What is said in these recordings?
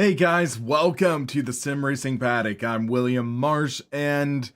Hey guys, welcome to the Sim Racing Paddock. I'm William Marsh, and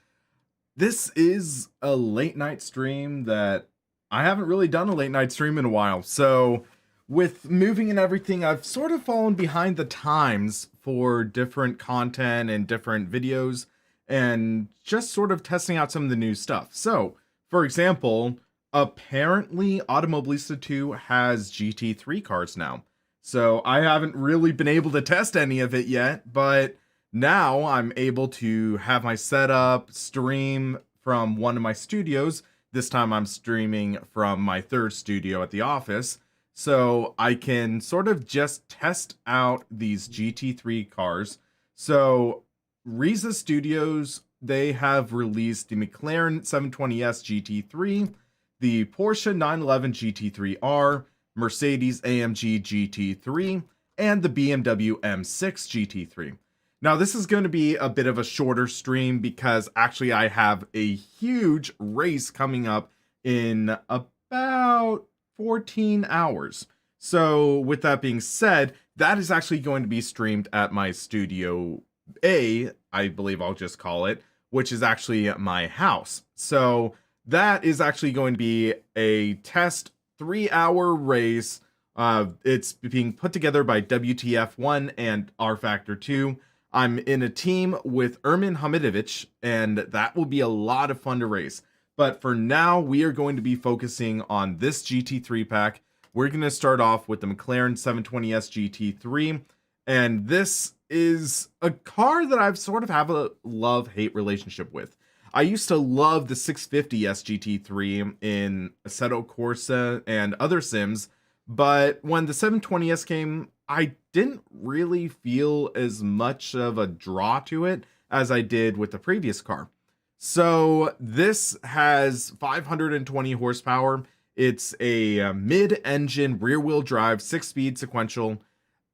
this is a late night stream that I haven't really done a late night stream in a while. So with moving and everything, I've sort of fallen behind the times for different content and different videos and just sort of testing out some of the new stuff. So for example, apparently Automobilista 2 has GT3 cars now. So I haven't really been able to test any of it yet, but now I'm able to have my setup, stream from one of my studios. This time I'm streaming from my third studio at the office. So I can sort of just test out these GT3 cars. So Riza Studios, they have released the McLaren 720S GT3, the Porsche 911 GT3R, Mercedes AMG GT3, and the BMW M6 GT3. Now this is going to be a bit of a shorter stream because actually I have a huge race coming up in about 14 hours. So with that being said, that is actually going to be streamed at my Studio A, I believe I'll just call it, which is actually my house. So that is actually going to be a test 3-hour race. It's being put together by WTF1 and R Factor 2. I'm in a team with Ermin Hamidovich, and that will be a lot of fun to race. But for now, we are going to be focusing on this GT3 pack. We're going to start off with the McLaren 720S GT3, and this is a car that I've sort of have a love-hate relationship with. I used to love the 650S GT3 in Assetto Corsa and other sims, but when the 720S came, I didn't really feel as much of a draw to it as I did with the previous car. So this has 520 horsepower. It's a mid-engine rear-wheel drive 6-speed sequential,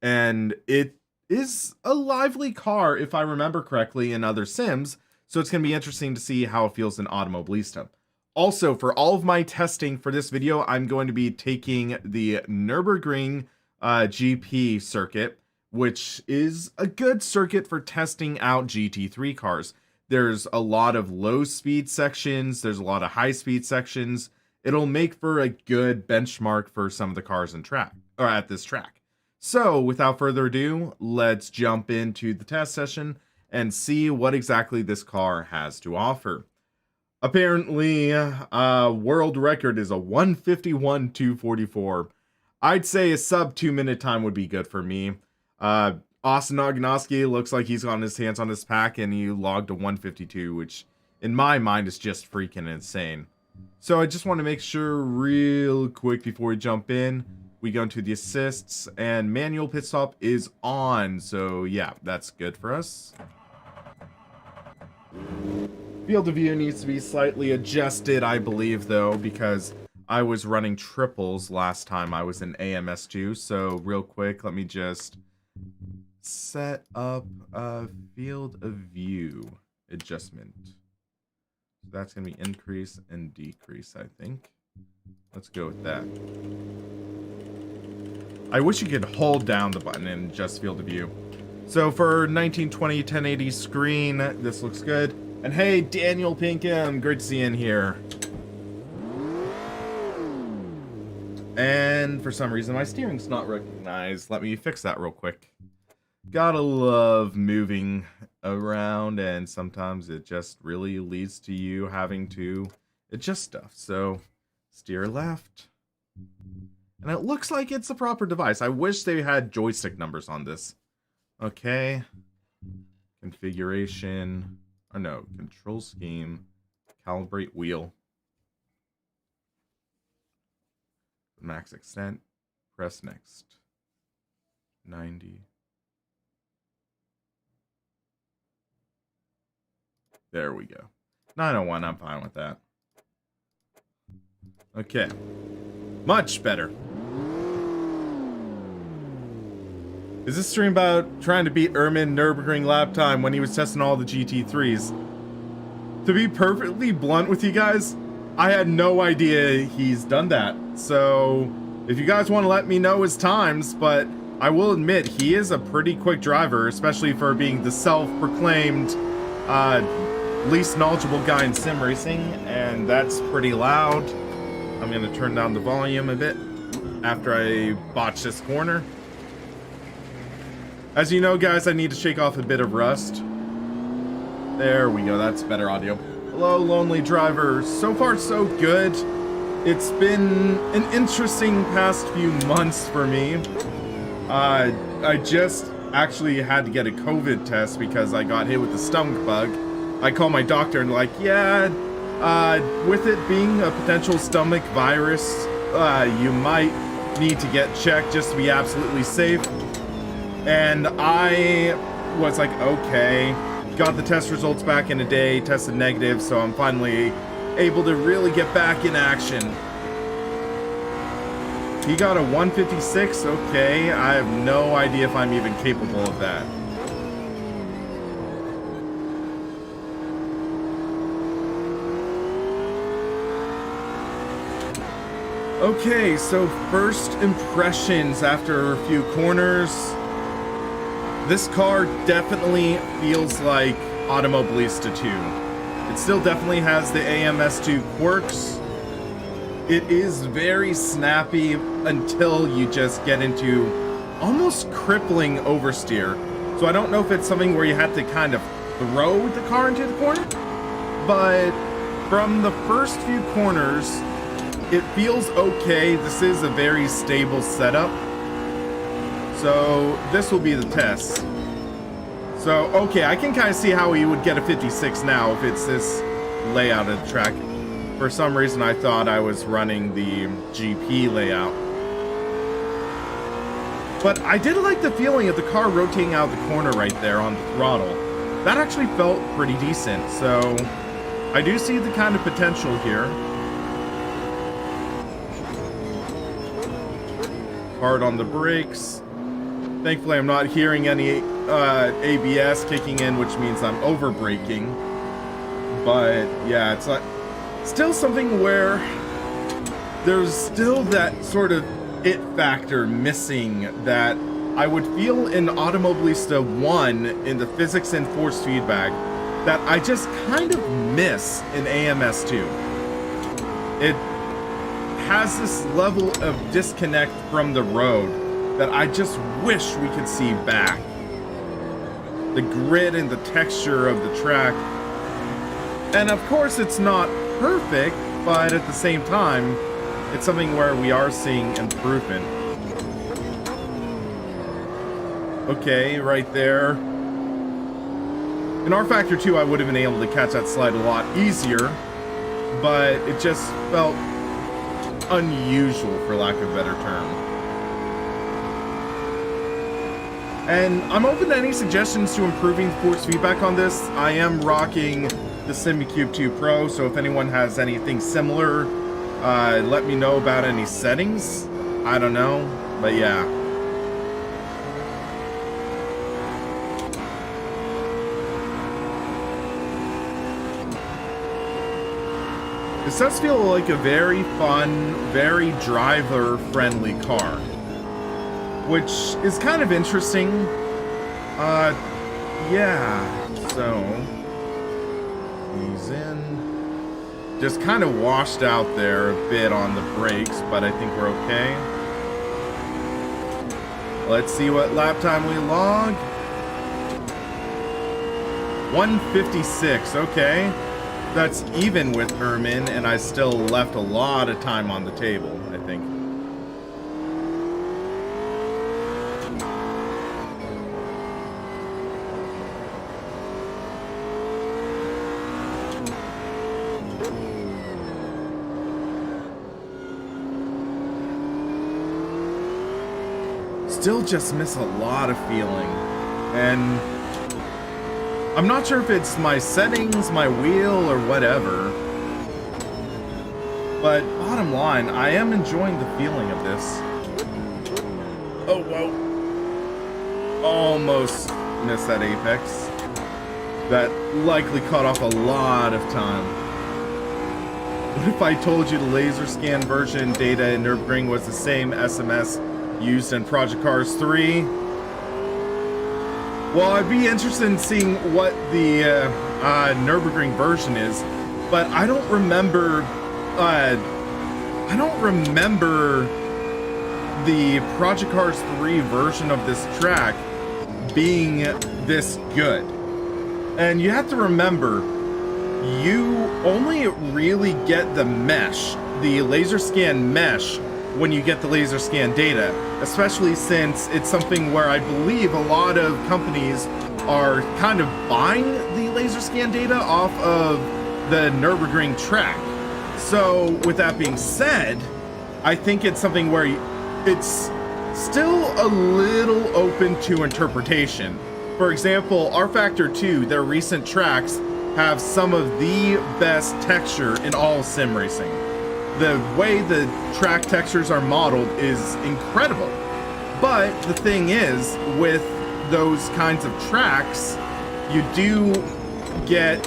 and it is a lively car if I remember correctly in other sims. So it's going to be interesting to see how it feels in Automobilista. Also, for all of my testing for this video, I'm going to be taking the Nürburgring GP circuit, which is a good circuit for testing out GT3 cars. There's a lot of low speed sections. There's a lot of high speed sections. It'll make for a good benchmark for some of the cars in track or at this track. So without further ado, let's jump into the test session and see what exactly this car has to offer. Apparently, world record is a 151.244. I'd say a sub 2-minute time would be good for me. Austin Ognowski looks like he's gotten his hands on this pack and he logged a 152, which in my mind is just freaking insane. So I just want to make sure real quick before we jump in, we go into the assists and manual pit stop is on. So yeah, that's good for us. Field of view needs to be slightly adjusted, I believe, though, because I was running triples last time I was in AMS2. So real quick, let me just set up a field of view adjustment. That's going to be increase and decrease, I think. Let's go with that. I wish you could hold down the button and adjust field of view. So for 1920 1080 screen, this looks good. And hey, Daniel Pinkham, great to see you in here. And for some reason, my steering's not recognized. Let me fix that real quick. Gotta love moving around, and sometimes it just really leads to you having to adjust stuff. So steer left. And it looks like it's a proper device. I wish they had joystick numbers on this. Okay. Configuration. Oh no, control scheme. Calibrate wheel. Max extent. Press next. 90. There we go. 901, I'm fine with that. Okay. Much better. Is this stream about trying to beat Ermin Nürburgring lap time when he was testing all the GT3s? To be perfectly blunt with you guys, I had no idea he's done that. So if you guys want to let me know his times, but I will admit, he is a pretty quick driver, especially for being the self-proclaimed least knowledgeable guy in sim racing, and that's pretty loud. I'm going to turn down the volume a bit after I botch this corner. As you know, guys, I need to shake off a bit of rust. There we go, that's better audio. Hello, lonely driver. So far, so good. It's been an interesting past few months for me. I just actually had to get a COVID test because I got hit with a stomach bug. I called my doctor and like, yeah, with it being a potential stomach virus, you might need to get checked just to be absolutely safe. And I was like, okay. Got the test results back in a day, tested negative, so I'm finally able to really get back in action. He got a 156, okay. I have no idea if I'm even capable of that. Okay, so first impressions after a few corners. This car definitely feels like Automobilista 2. It still definitely has the AMS2 quirks. It is very snappy until you just get into almost crippling oversteer. So I don't know if it's something where you have to kind of throw the car into the corner, but from the first few corners, it feels okay. This is a very stable setup. So this will be the test. So, okay, I can kind of see how he would get a 56 now if it's this layout of the track. For some reason, I thought I was running the GP layout. But I did like the feeling of the car rotating out of the corner right there on the throttle. That actually felt pretty decent, so I do see the kind of potential here. Hard on the brakes. Thankfully, I'm not hearing any ABS kicking in, which means I'm over braking. But yeah, it's like still something where there's still that sort of it factor missing that I would feel in Automobilista 1 in the physics and force feedback that I just kind of miss in AMS2. It has this level of disconnect from the road that I just wish we could see back. The grit and the texture of the track. And of course it's not perfect, but at the same time, it's something where we are seeing improvement. Okay, right there. In R Factor 2, I would have been able to catch that slide a lot easier, but it just felt unusual, for lack of a better term. And I'm open to any suggestions to improving force feedback on this. I am rocking the Simucube 2 Pro, so if anyone has anything similar, let me know about any settings. I don't know, but yeah. This does feel like a very fun, very driver-friendly car, which is kind of interesting. Yeah, so he's in. Just kind of washed out there a bit on the brakes, but I think we're okay. Let's see what lap time we log. 156, okay. That's even with Herman, and I still left a lot of time on the table, I think. Still just miss a lot of feeling, and I'm not sure if it's my settings, my wheel, or whatever, but bottom line, I am enjoying the feeling of this. Oh, whoa. Almost missed that apex. That likely cut off a lot of time. What if I told you the laser scan version data in Nürburgring was the same SMS used in Project Cars 3. Well, I'd be interested in seeing what the Nürburgring version is, but I don't remember the Project Cars 3 version of this track being this good. And you have to remember, you only really get the mesh, the laser scan mesh, when you get the laser scan data, especially since it's something where I believe a lot of companies are kind of buying the laser scan data off of the Nürburgring track. So with that being said, I think it's something where it's still a little open to interpretation. For example, R-Factor 2, their recent tracks have some of the best texture in all sim racing. The way the track textures are modeled is incredible. But the thing is, with those kinds of tracks, you do get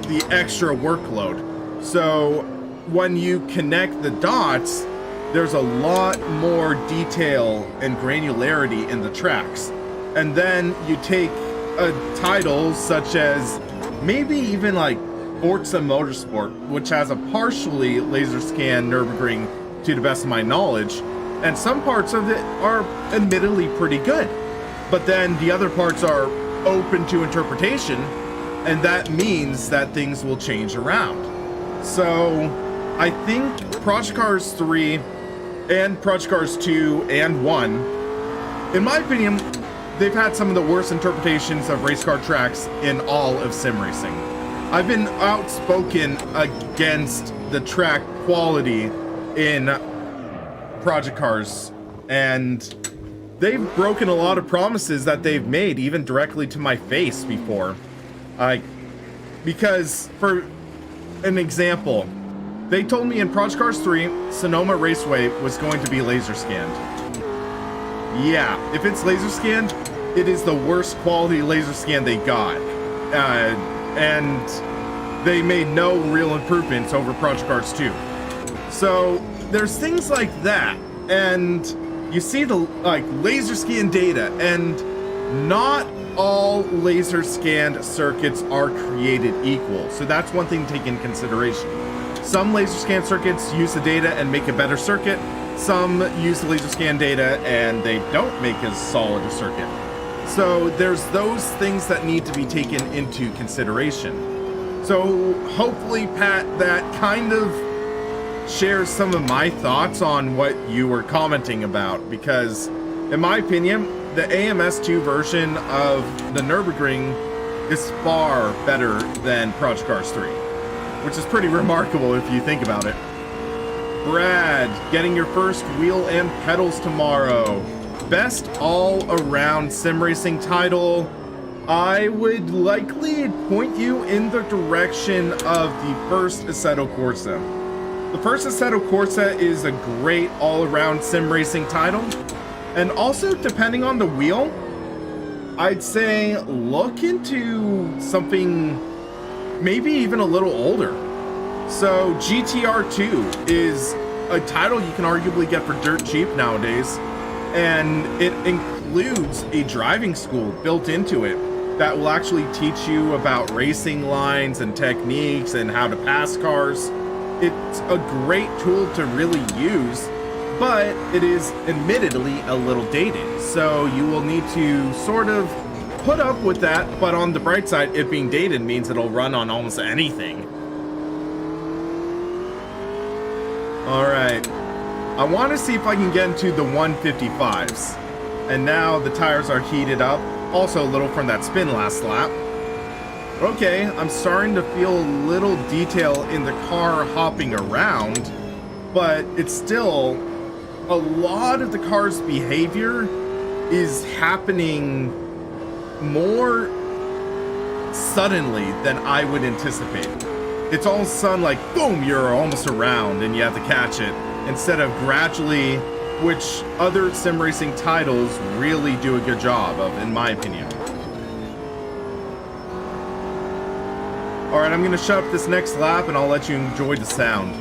the extra workload. So when you connect the dots, there's a lot more detail and granularity in the tracks. And then you take a title such as maybe even like Forza Motorsport, which has a partially laser scan Nürburgring to the best of my knowledge, and some parts of it are admittedly pretty good, but then the other parts are open to interpretation, and that means that things will change around. So I think Project Cars 3 and Project Cars 2 and 1, in my opinion, they've had some of the worst interpretations of race car tracks in all of sim racing. I've been outspoken against the track quality in Project Cars, and they've broken a lot of promises that they've made, even directly to my face before. Because, for an example, they told me in Project Cars 3, Sonoma Raceway was going to be laser scanned. Yeah, if it's laser scanned, it is the worst quality laser scan they got. And they made no real improvements over Project Cars 2. So there's things like that, and you see the laser scan data, and not all laser scanned circuits are created equal. So that's one thing to take in consideration. Some laser scan circuits use the data and make a better circuit. Some use the laser scan data and they don't make as solid a circuit. So there's those things that need to be taken into consideration. So hopefully, Pat, that kind of shares some of my thoughts on what you were commenting about, because in my opinion, the AMS2 version of the Nürburgring is far better than Project Cars 3, which is pretty remarkable if you think about it. Brad, getting your first wheel and pedals tomorrow. Best all-around sim racing title. I would likely point you in the direction of the first Assetto Corsa. The first Assetto Corsa is a great all-around sim racing title. And also, depending on the wheel, I'd say look into something maybe even a little older. So GTR2 is a title you can arguably get for dirt cheap nowadays, and it includes a driving school built into it that will actually teach you about racing lines and techniques and how to pass cars. It's a great tool to really use, but it is admittedly a little dated, so you will need to sort of put up with that. But on the bright side, it being dated means it'll run on almost anything. Alright, I want to see if I can get into the 155s. And now the tires are heated up, also a little from that spin last lap. Okay, I'm starting to feel a little detail in the car hopping around, but it's still, a lot of the car's behavior is happening more suddenly than I would anticipate. It's all of a sudden like, boom, you're almost around and you have to catch it, instead of gradually, which other sim racing titles really do a good job of, in my opinion. Alright, I'm going to shut up this next lap and I'll let you enjoy the sound.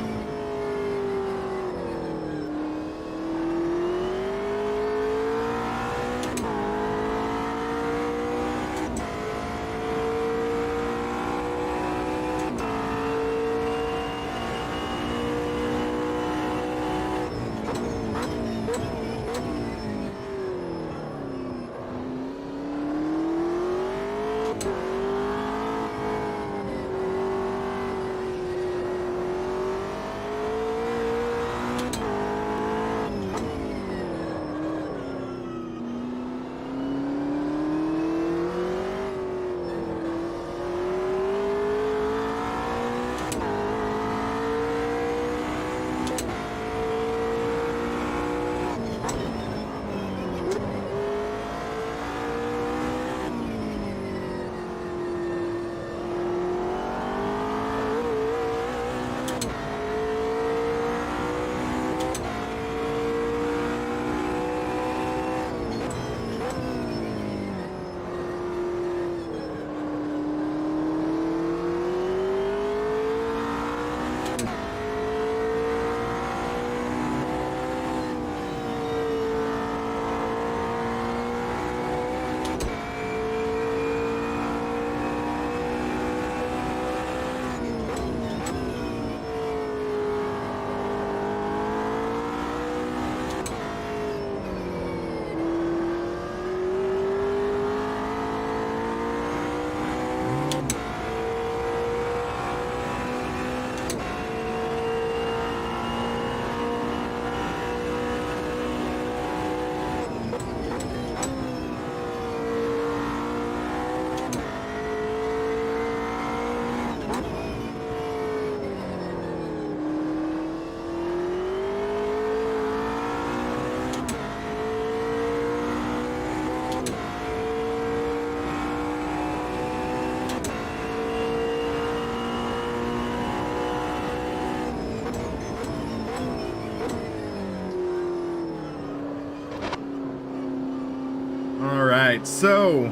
right, so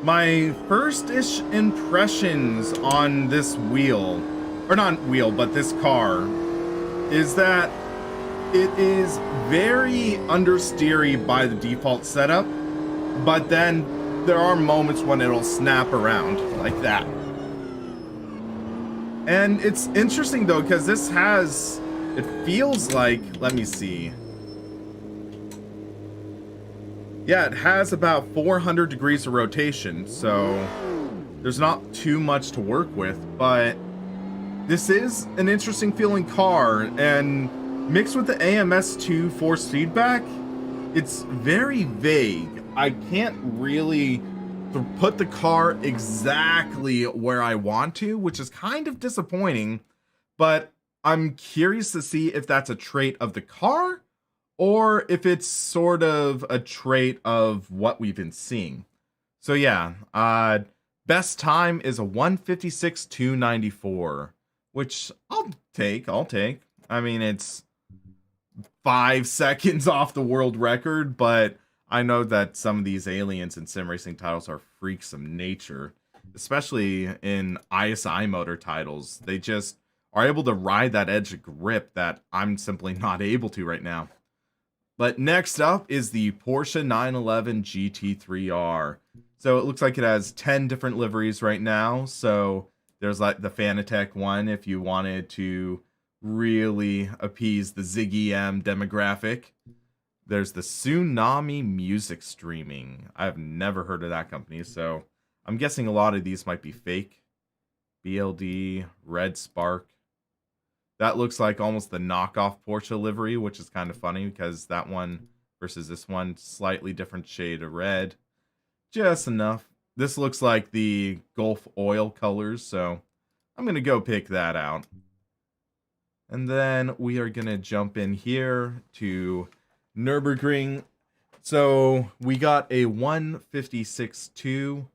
my first-ish impressions on this wheel, or not wheel, but this car, is that it is very understeery by the default setup, but then there are moments when it'll snap around like that. And it's interesting though, because this has, it feels like, let me see. Yeah, it has about 400 degrees of rotation, so there's not too much to work with, but this is an interesting feeling car, and mixed with the AMS2 force feedback, it's very vague. I can't really put the car exactly where I want to, which is kind of disappointing, but I'm curious to see if that's a trait of the car or if it's sort of a trait of what we've been seeing. So yeah, best time is a 1:56.294, which I'll take. I mean, it's 5 seconds off the world record, but I know that some of these aliens in sim racing titles are freaks of nature, especially in ISI motor titles. They just are able to ride that edge of grip that I'm simply not able to right now. But next up is the Porsche 911 GT3R. So it looks like it has 10 different liveries right now. So there's like the Fanatec one if you wanted to really appease the Ziggy M demographic. There's the Tsunami Music Streaming. I've never heard of that company, so I'm guessing a lot of these might be fake. BLD, Red Spark. That looks like almost the knockoff Porsche livery, which is kind of funny because that one versus this one, slightly different shade of red. Just enough. This looks like the Gulf oil colors, so I'm going to go pick that out. And then we are going to jump in here to Nürburgring. So we got a 1:56.2.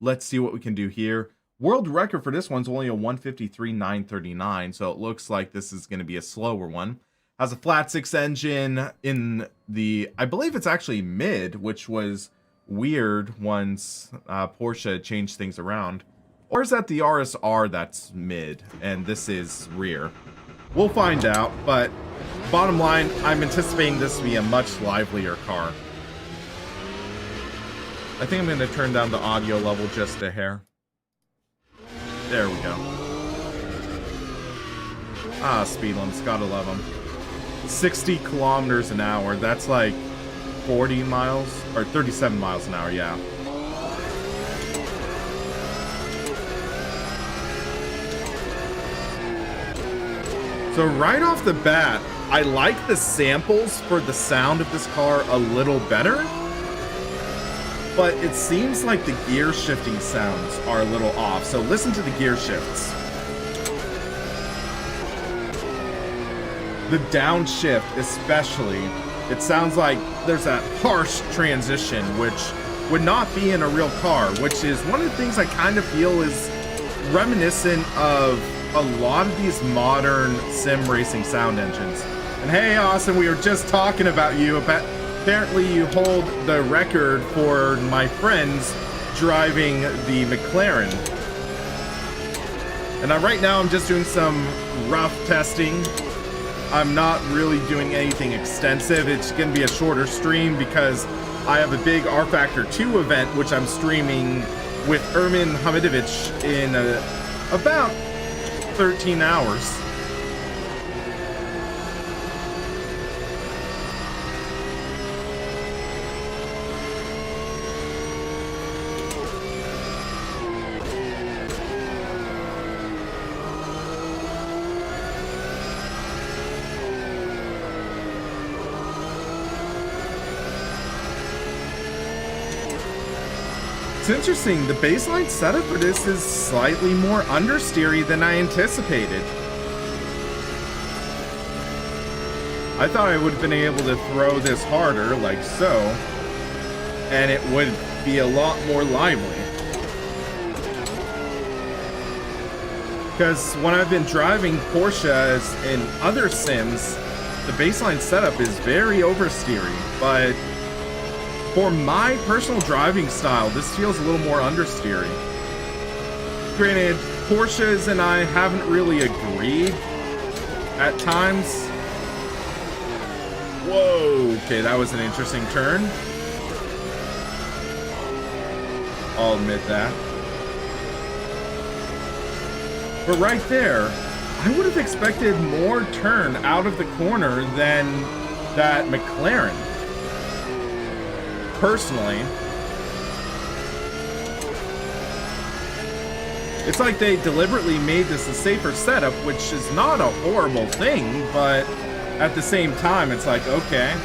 Let's see what we can do here. World record for this one's only a 1:53.939, so it looks like this is going to be a slower one. Has a flat 6 engine in the, I believe it's actually mid, which was weird once Porsche changed things around. Or is that the RSR that's mid, and this is rear? We'll find out, but bottom line, I'm anticipating this to be a much livelier car. I think I'm going to turn down the audio level just a hair. There we go. Ah, speed limits, gotta love them. 60 kilometers an hour, that's like 40 miles, or 37 miles an hour, yeah. So right off the bat, I like the samples for the sound of this car a little better. But it seems like the gear shifting sounds are a little off. So listen to the gear shifts. The downshift especially, it sounds like there's that harsh transition, which would not be in a real car, which is one of the things I kind of feel is reminiscent of a lot of these modern sim racing sound engines. And hey, Austin, we were just talking about you. Apparently you hold the record for my friends driving the McLaren. And right now I'm just doing some rough testing. I'm not really doing anything extensive. It's going to be a shorter stream because I have a big R Factor 2 event, which I'm streaming with Ermin Hamidovic in about 13 hours. It's interesting, the baseline setup for this is slightly more understeery than I anticipated. I thought I would have been able to throw this harder, like so, and it would be a lot more lively. Because when I've been driving Porsches in other sims, the baseline setup is very oversteery, but For my personal driving style, this feels a little more understeery. Granted, Porsches and I haven't really agreed at times. Whoa, okay, that was an interesting turn. I'll admit that. But right there, I would have expected more turn out of the corner than that McLaren. Personally. It's like they deliberately made this a safer setup, which is not a horrible thing, but at the same time, it's like, okay,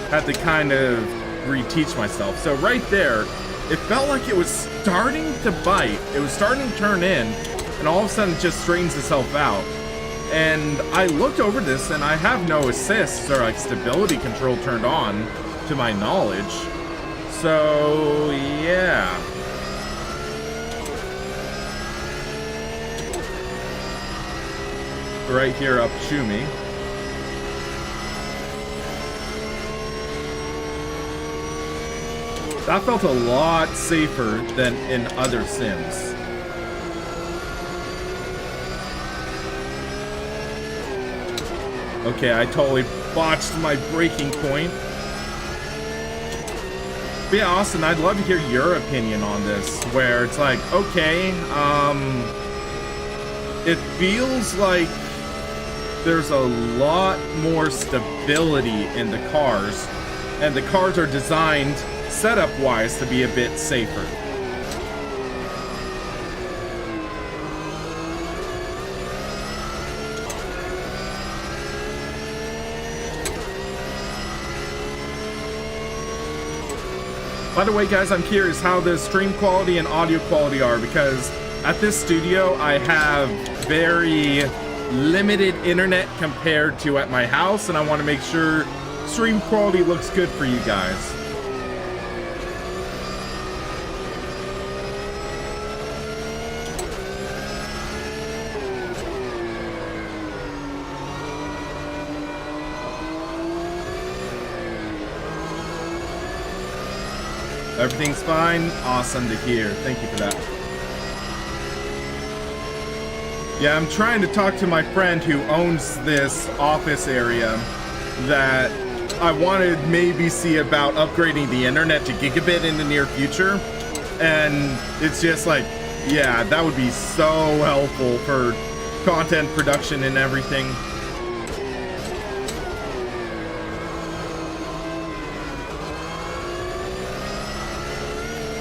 had to kind of reteach myself. So right there, it felt like it was starting to bite. It was starting to turn in, and all of a sudden it just straightens itself out. And I looked over this, and I have no assists or like stability control turned on, to my knowledge. So, yeah. Right here up Shumi. That felt a lot safer than in other sims. Okay, I totally botched my braking point. But yeah, Austin, I'd love to hear your opinion on this, where it's like, okay, it feels like there's a lot more stability in the cars, and the cars are designed setup-wise to be a bit safer. By the way, guys, I'm curious how the stream quality and audio quality are, because at this studio I have very limited internet compared to at my house, and I want to make sure stream quality looks good for you guys. Everything's fine. Awesome to hear. Thank you for that. Yeah, I'm trying to talk to my friend who owns this office area that I wanted maybe see about upgrading the internet to gigabit in the near future. And it's just like, yeah, that would be so helpful for content production and everything.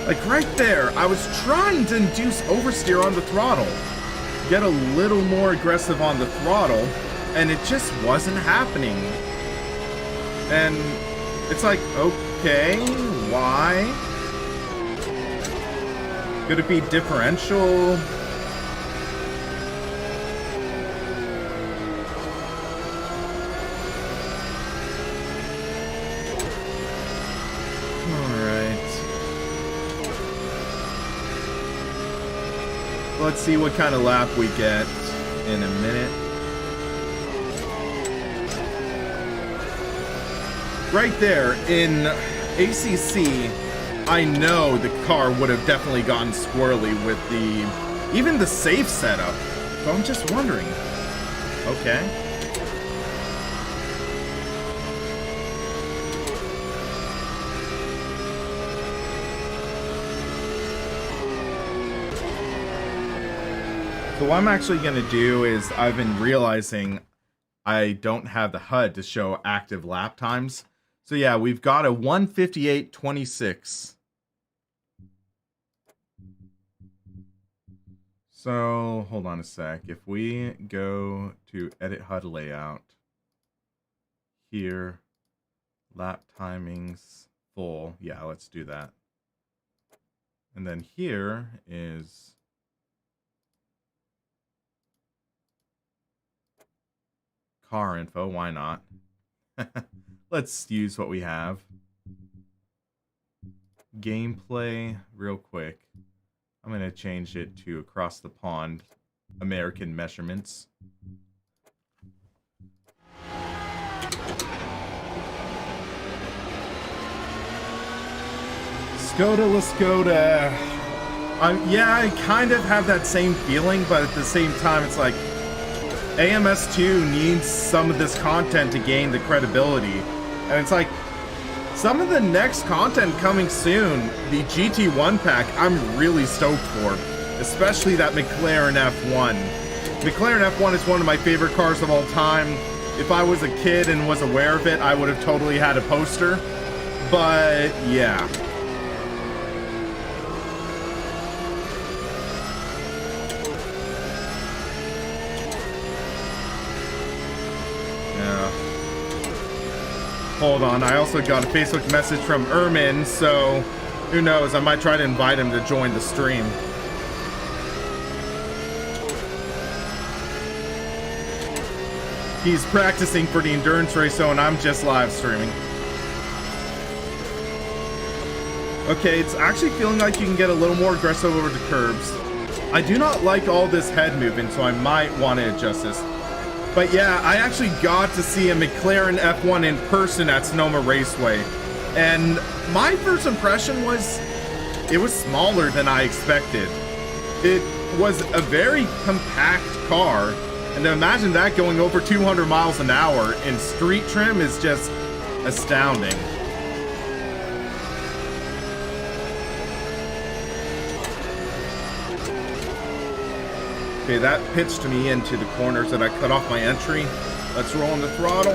Like right there, I was trying to induce oversteer on the throttle. Get a little more aggressive on the throttle, and it just wasn't happening. And it's like, okay, why? Could it be differential? Let's see what kind of lap we get in a minute. Right there in ACC, I know the car would have definitely gotten squirrely with even the safe setup. So I'm just wondering. Okay. So what I'm actually going to do is I've been realizing I don't have the HUD to show active lap times. So yeah, we've got a 1:58.26. So hold on a sec. If we go to edit HUD layout, here, lap timings full. Yeah, let's do that. And then here is car info, why not? Let's use what we have. Gameplay, real quick. I'm going to change it to across the pond, American measurements. let's go to... yeah, I kind of have that same feeling, but at the same time, it's like AMS2 needs some of this content to gain the credibility. And it's like, some of the next content coming soon, the GT1 pack, I'm really stoked for, especially that McLaren F1. McLaren F1 is one of my favorite cars of all time. If I was a kid and was aware of it, I would have totally had a poster. But yeah. Hold on, I also got a Facebook message from Ermin, so who knows, I might try to invite him to join the stream. He's practicing for the endurance race, so and I'm just live streaming. Okay, it's actually feeling like you can get a little more aggressive over the curbs. I do not like all this head movement, so I might want to adjust this. But yeah, I actually got to see a McLaren F1 in person at Sonoma Raceway. And my first impression was, it was smaller than I expected. It was a very compact car. And to imagine that going over 200 miles an hour in street trim is just astounding. Okay, that pitched me into the corners that I cut off my entry. Let's roll on the throttle.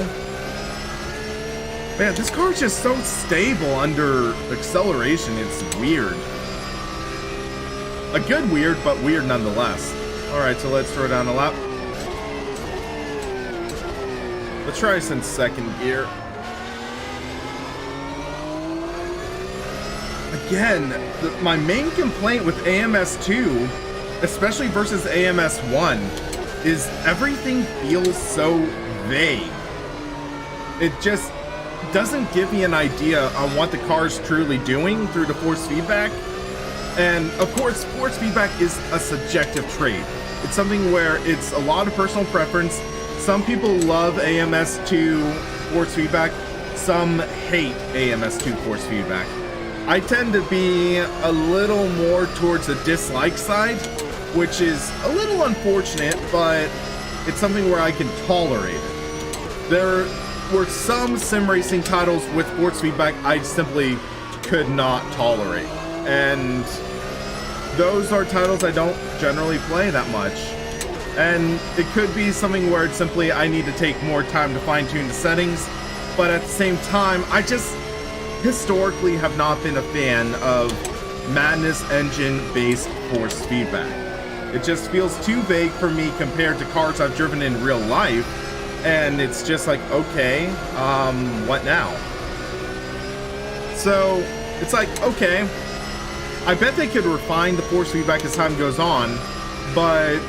Man, this car is just so stable under acceleration. It's weird. A good weird, but weird nonetheless. All right, so let's throw down a lap. Let's try this in second gear. Again, my main complaint with AMS2, especially versus AMS1, is everything feels so vague. It just doesn't give me an idea on what the car's truly doing through the force feedback. And of course, force feedback is a subjective trait. It's something where it's a lot of personal preference. Some people love AMS2 force feedback. Some hate AMS2 force feedback. I tend to be a little more towards the dislike side, which is a little unfortunate, but it's something where I can tolerate it. There were some sim racing titles with force feedback I simply could not tolerate. And those are titles I don't generally play that much. And it could be something where it's simply I need to take more time to fine-tune the settings, but at the same time, I just historically have not been a fan of Madness engine-based force feedback. It just feels too vague for me compared to cars I've driven in real life, and it's just like, okay, what now? So it's like, okay, I bet they could refine the force feedback as time goes on, but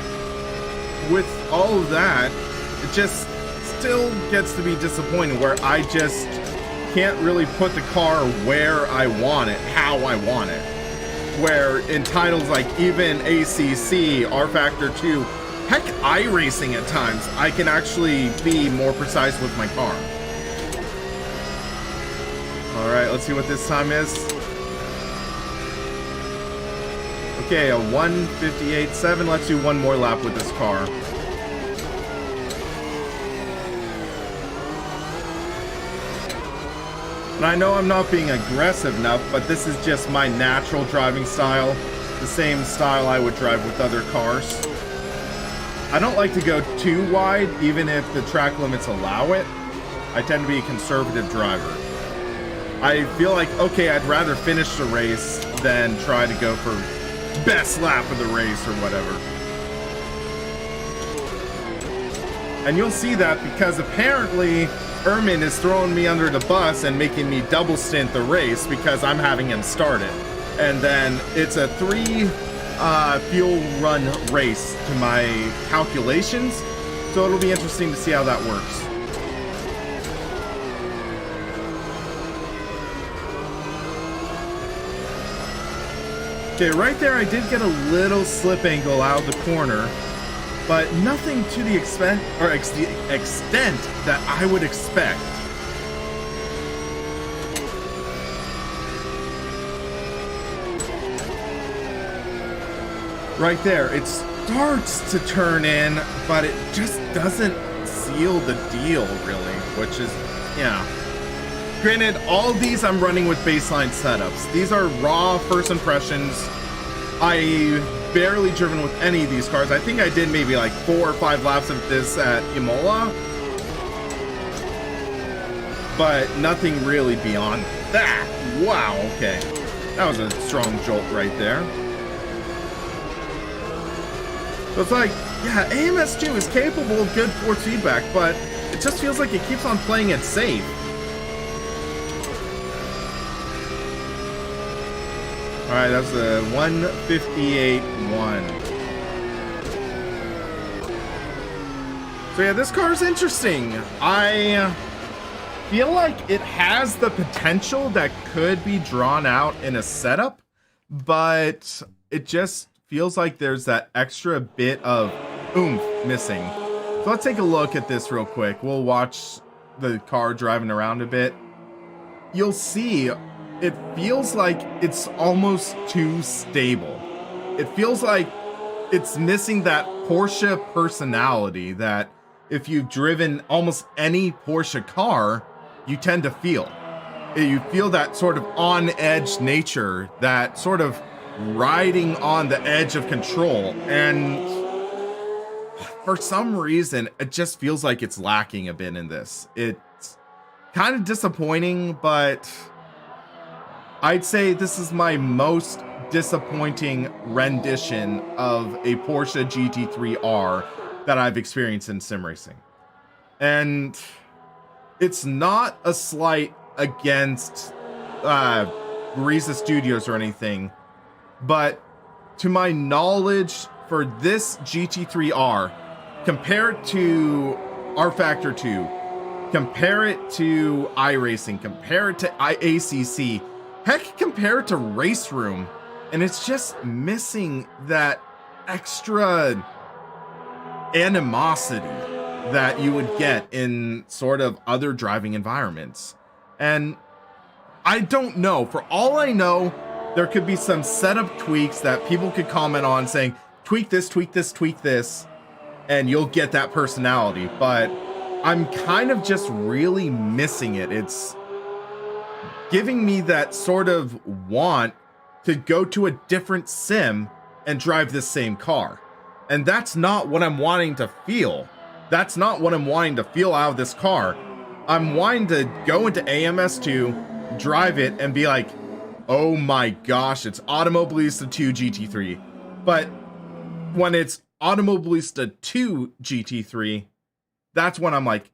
with all of that, it just still gets to be disappointing where I just can't really put the car where I want it, how I want it. Where in titles like even ACC, R Factor 2, heck, iRacing at times, I can actually be more precise with my car. All right, let's see what this time is. Okay, a 1:58.7. Let's do one more lap with this car. And I know I'm not being aggressive enough, but this is just my natural driving style. The same style I would drive with other cars. I don't like to go too wide, even if the track limits allow it. I tend to be a conservative driver. I feel like, okay, I'd rather finish the race than try to go for best lap of the race or whatever. And you'll see that because apparently Ermin is throwing me under the bus and making me double stint the race because I'm having him start it. And then it's a 3 fuel run race to my calculations. So it'll be interesting to see how that works. Okay, right there I did get a little slip angle out of the corner, but nothing to the extent that I would expect. right there. It starts to turn in, but it just doesn't seal the deal, really, which is, yeah. Granted, all of these I'm running with baseline setups. These are raw first impressions. I barely driven with any of these cars. I think I did maybe like 4 or 5 laps of this at Imola, but nothing really beyond that. Wow, okay. That was a strong jolt right there. So it's like, yeah, AMS2 is capable of good force feedback, but it just feels like it keeps on playing it safe. Alright, that's a 158.1. So yeah, this car is interesting. I feel like it has the potential that could be drawn out in a setup, but it just feels like there's that extra bit of oomph missing. So let's take a look at this real quick. We'll watch the car driving around a bit. You'll see it feels like it's almost too stable. It feels like it's missing that Porsche personality that if you've driven almost any Porsche car, you tend to feel. You feel that sort of on-edge nature, that sort of riding on the edge of control, and for some reason it just feels like it's lacking a bit in this. It's kind of disappointing, but I'd say this is my most disappointing rendition of a Porsche GT3R that I've experienced in sim racing. And it's not a slight against Riza Studios or anything, but to my knowledge, for this GT3R, compare it to R Factor 2, compare it to iRacing, compare it to ACC, heck, compare it to Race Room, and it's just missing that extra animosity that you would get in sort of other driving environments. And I don't know, for all I know, there could be some setup tweaks that people could comment on saying, tweak this, tweak this, tweak this, and you'll get that personality. But I'm kind of just really missing it. It's giving me that sort of want to go to a different sim and drive this same car. And that's not what I'm wanting to feel. That's not what I'm wanting to feel out of this car. I'm wanting to go into AMS2, drive it, and be like, oh my gosh, it's Automobilista 2 GT3. But when it's Automobilista 2 GT3, that's when I'm like,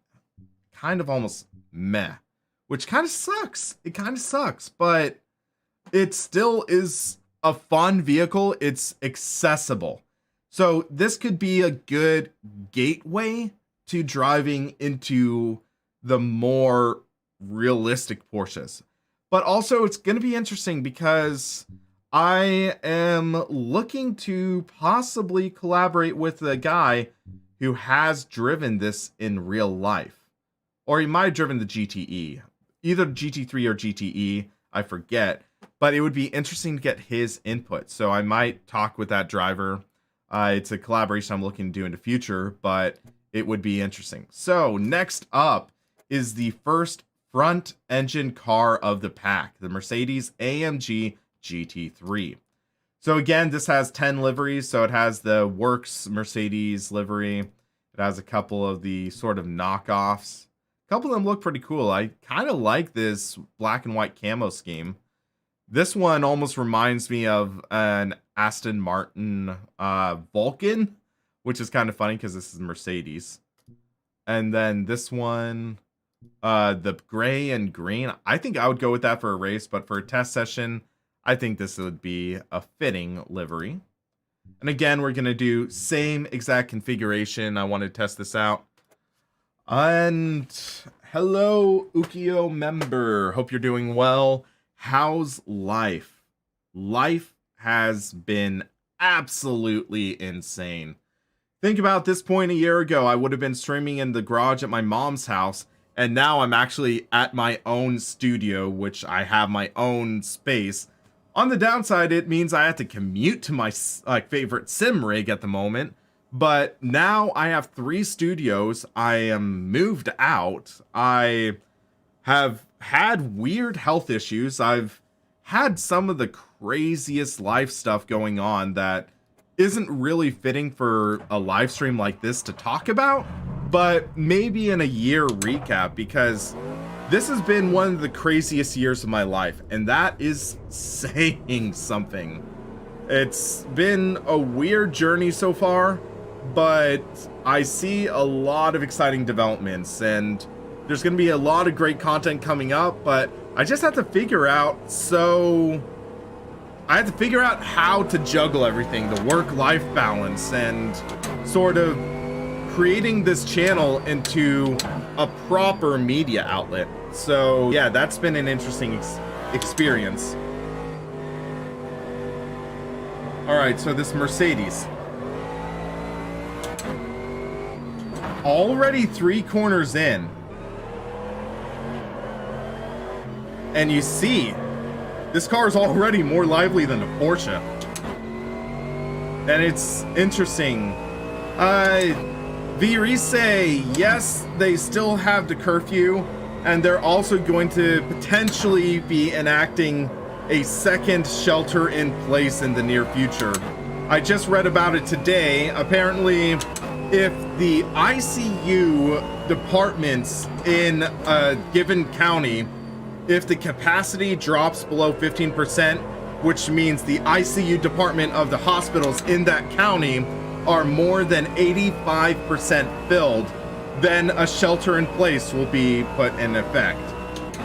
kind of almost meh. Which kind of sucks. It kind of sucks, but it still is a fun vehicle. It's accessible. So this could be a good gateway to driving into the more realistic Porsches. But also it's going to be interesting because I am looking to possibly collaborate with a guy who has driven this in real life. Or he might have driven the GTE. Either GT3 or GTE, I forget. But it would be interesting to get his input. So I might talk with that driver. It's a collaboration I'm looking to do in the future, but it would be interesting. So next up is the first front engine car of the pack, the Mercedes AMG GT3. So again, this has 10 liveries. So it has the Works Mercedes livery. It has a couple of the sort of knockoffs. A couple of them look pretty cool. I kind of like this black and white camo scheme. This one almost reminds me of an Aston Martin Vulcan, which is kind of funny because this is Mercedes. And then this one, the gray and green, I think I would go with that for a race, but for a test session, I think this would be a fitting livery. And again, we're going to do same exact configuration. I want to test this out. And hello, Ukio member. Hope you're doing well. How's life? Life has been absolutely insane. Think about this point a year ago, I would have been streaming in the garage at my mom's house, and now I'm actually at my own studio, which I have my own space, On the downside, it means I have to commute to my favorite sim rig at the moment. But now I have 3 studios. I am moved out. I have had weird health issues. I've had some of the craziest life stuff going on that isn't really fitting for a live stream like this to talk about, but maybe in a year recap, because this has been one of the craziest years of my life, and that is saying something. It's been a weird journey so far, but I see a lot of exciting developments, and there's going to be a lot of great content coming up, but I just have to figure out, how to juggle everything, the work-life balance, and sort of creating this channel into a proper media outlet. So yeah, that's been an interesting experience. All right, so this Mercedes. Already 3 corners in. And you see, this car is already more lively than a Porsche. And it's interesting. Virise, yes, they still have the curfew, and they're also going to potentially be enacting a second shelter in place in the near future. I just read about it today. Apparently, if the ICU departments in a given county, if the capacity drops below 15%, which means the ICU department of the hospitals in that county are more than 85% filled, then a shelter in place will be put in effect.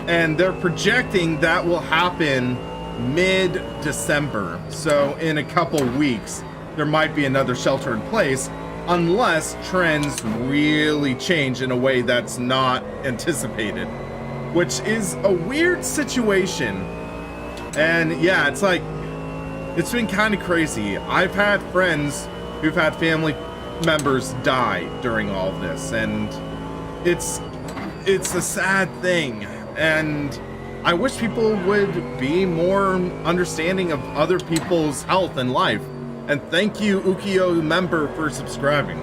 And they're projecting that will happen mid-December. So in a couple weeks, there might be another shelter in place, unless trends really change in a way that's not anticipated, which is a weird situation. And yeah, it's like, it's been kind of crazy. I've had friends who've had family members die during all of this, and it's a sad thing. And I wish people would be more understanding of other people's health and life. And thank you, Ukiyo member, for subscribing.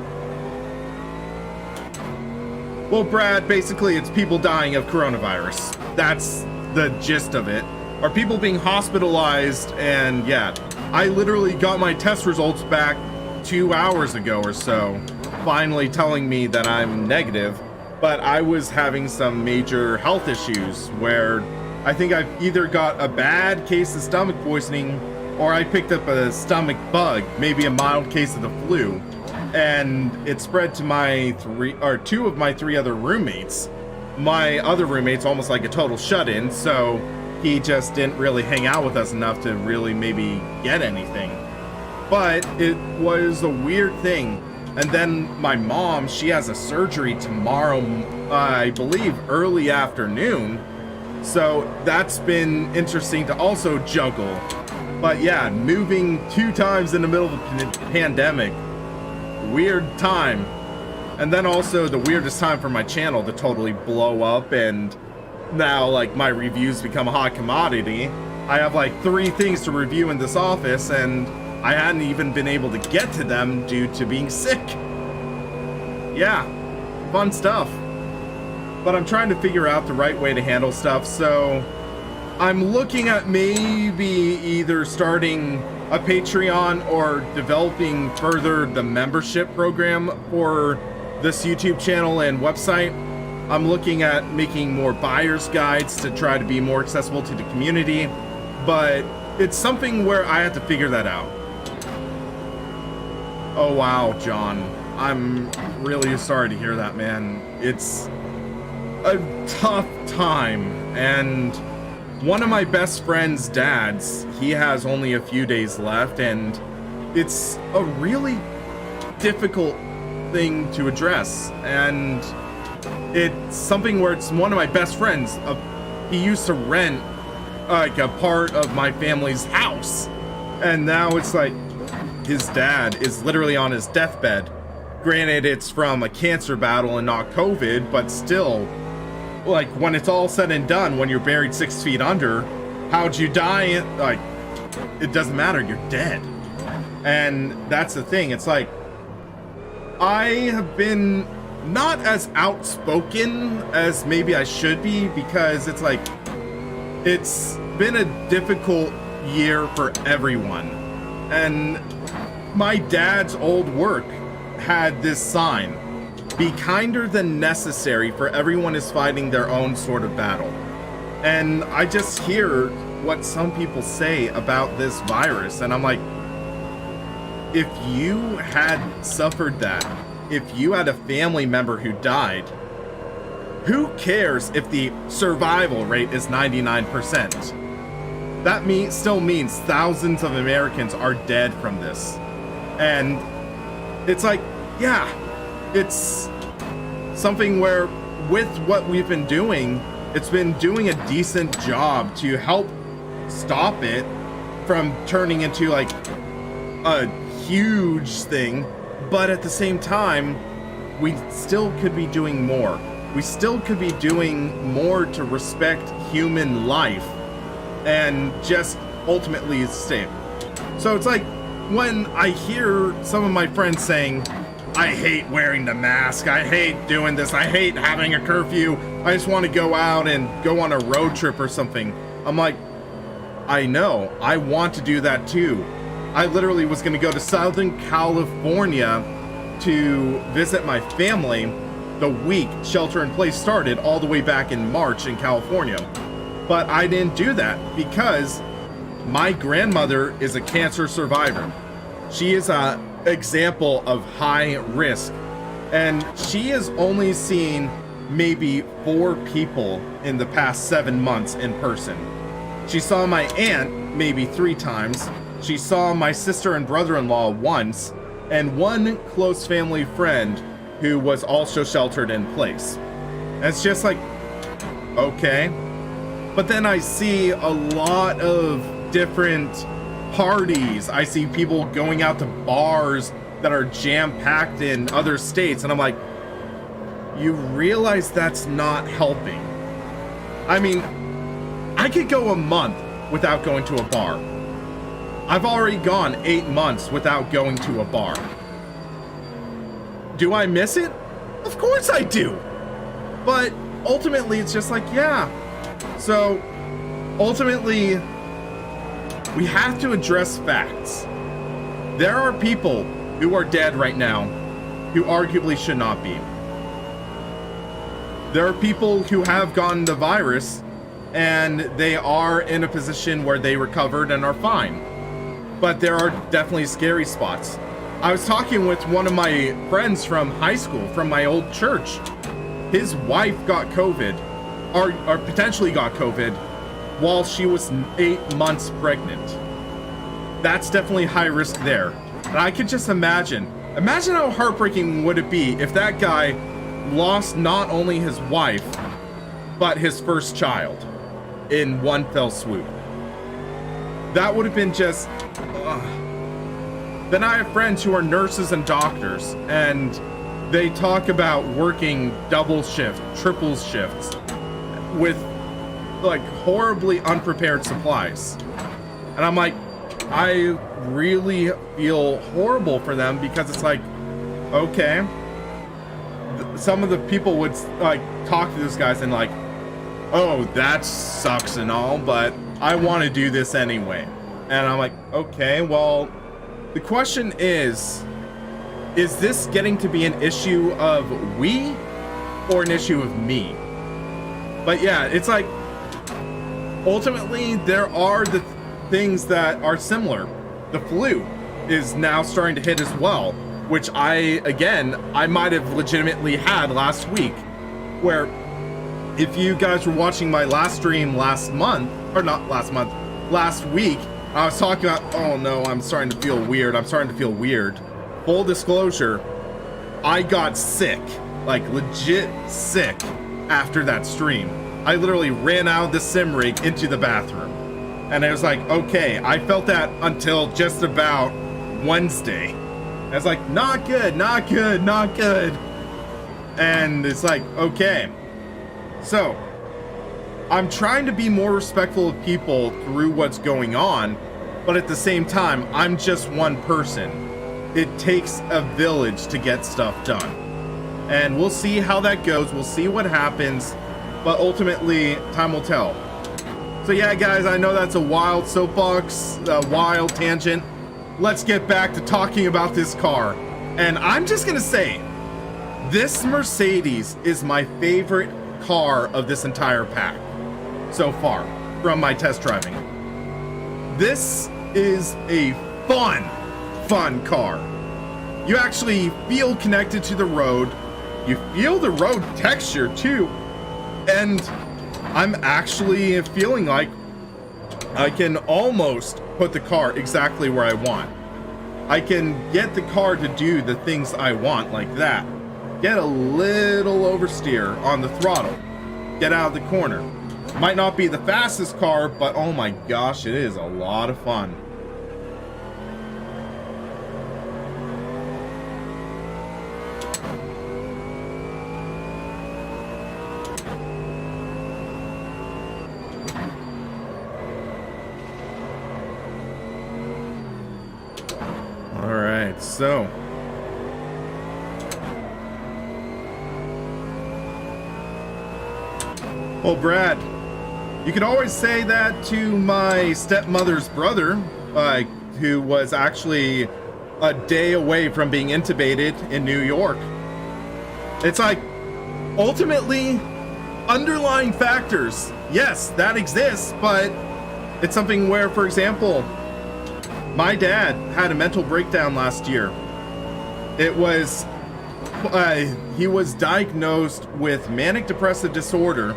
Well, Brad, basically it's people dying of coronavirus. That's the gist of it. Or people being hospitalized, and yeah, I literally got my test results back 2 hours ago or so, finally telling me that I'm negative, but I was having some major health issues where I think I've either got a bad case of stomach poisoning or I picked up a stomach bug, maybe a mild case of the flu, and it spread to my 2 of my 3 other roommates. My other roommate's almost like a total shut-in, so he just didn't really hang out with us enough to really maybe get anything. But it was a weird thing. And then my mom, she has a surgery tomorrow, I believe early afternoon. So that's been interesting to also juggle. But yeah, moving 2 times in the middle of the pandemic, weird time. And then also the weirdest time for my channel to totally blow up, and now like my reviews become a hot commodity. I have like 3 things to review in this office, and I hadn't even been able to get to them due to being sick. Yeah, fun stuff. But I'm trying to figure out the right way to handle stuff, so I'm looking at maybe either starting a Patreon or developing further the membership program for this YouTube channel and website. I'm looking at making more buyer's guides to try to be more accessible to the community, but it's something where I have to figure that out. Oh wow, John. I'm really sorry to hear that, man. It's a tough time, and one of my best friend's dads, he has only a few days left, and it's a really difficult thing to address, and it's something where it's one of my best friends. He used to rent like a part of my family's house, and now it's like his dad is literally on his deathbed. Granted, it's from a cancer battle and not COVID, but still, like, when it's all said and done, when you're buried 6 feet under, how'd you die? Like, it doesn't matter, you're dead. And that's the thing, it's like, I have been not as outspoken as maybe I should be, because it's like, it's been a difficult year for everyone. And my dad's old work had this sign: be kinder than necessary, for everyone is fighting their own sort of battle. And I just hear what some people say about this virus, and I'm like, if you had suffered that, if you had a family member who died, who cares if the survival rate is 99%? That still means thousands of Americans are dead from this. And it's like, yeah, it's something where with what we've been doing, it's been doing a decent job to help stop it from turning into like a huge thing. But at the same time, we still could be doing more. We still could be doing more to respect human life and just ultimately stay. So it's like, when I hear some of my friends saying, I hate wearing the mask, I hate doing this, I hate having a curfew, I just want to go out and go on a road trip or something, I'm like, I know, I want to do that too. I literally was going to go to Southern California to visit my family the week shelter in place started, all the way back in March in California. But I didn't do that because my grandmother is a cancer survivor. She is an example of high risk, and she has only seen maybe 4 people in the past 7 months in person. She saw my aunt maybe 3 times. She saw my sister and brother-in-law once, and one close family friend who was also sheltered in place. And it's just like, okay. But then I see a lot of different parties. I see people going out to bars that are jam-packed in other states, and I'm like, you realize that's not helping. I mean, I could go a month without going to a bar. I've already gone 8 months without going to a bar. Do I miss it? Of course I do. But ultimately, it's just like, yeah. So ultimately, we have to address facts. There are people who are dead right now who arguably should not be. There are people who have gotten the virus and they are in a position where they recovered and are fine. But there are definitely scary spots. I was talking with one of my friends from high school, from my old church. His wife got COVID, or potentially got COVID, while she was 8 months pregnant. That's definitely high risk there. And I could just imagine how heartbreaking would it be if that guy lost not only his wife, but his first child in one fell swoop. That would have been just... Then I have friends who are nurses and doctors, and they talk about working double shift, triple shifts, with like horribly unprepared supplies. And I'm like, I really feel horrible for them, because it's like, okay, some of the people would like talk to these guys and like, oh, that sucks and all, but I want to do this anyway. And I'm like, okay, well, the question is this getting to be an issue of we or an issue of me? But yeah, it's like, ultimately, there are the things that are similar. The flu is now starting to hit as well, which I might have legitimately had last week, where if you guys were watching my last stream last week, I was talking about, oh no, I'm starting to feel weird. Full disclosure, I got sick, like legit sick after that stream. I literally ran out of the sim rig into the bathroom. And I was like, okay, I felt that until just about Wednesday. I was like, not good. And it's like, okay. So, I'm trying to be more respectful of people through what's going on, but at the same time, I'm just one person. It takes a village to get stuff done. And we'll see how that goes. We'll see what happens, but ultimately, time will tell. So yeah, guys, I know that's a wild soapbox, a wild tangent. Let's get back to talking about this car. And I'm just gonna say, this Mercedes is my favorite car of this entire pack so far from my test driving. This is a fun car. You actually feel connected to the road. You feel the road texture too. And I'm actually feeling like I can almost put the car exactly where I want. I can get the car to do the things I want, like that. Get a little oversteer on the throttle. Get out of the corner. Might not be the fastest car, but oh my gosh, it is a lot of fun. All right, so well, Brad, you could always say that to my stepmother's brother, who was actually a day away from being intubated in New York. It's like, ultimately, underlying factors, yes, that exists, but it's something where, for example, my dad had a mental breakdown last year. It was, he was diagnosed with manic depressive disorder,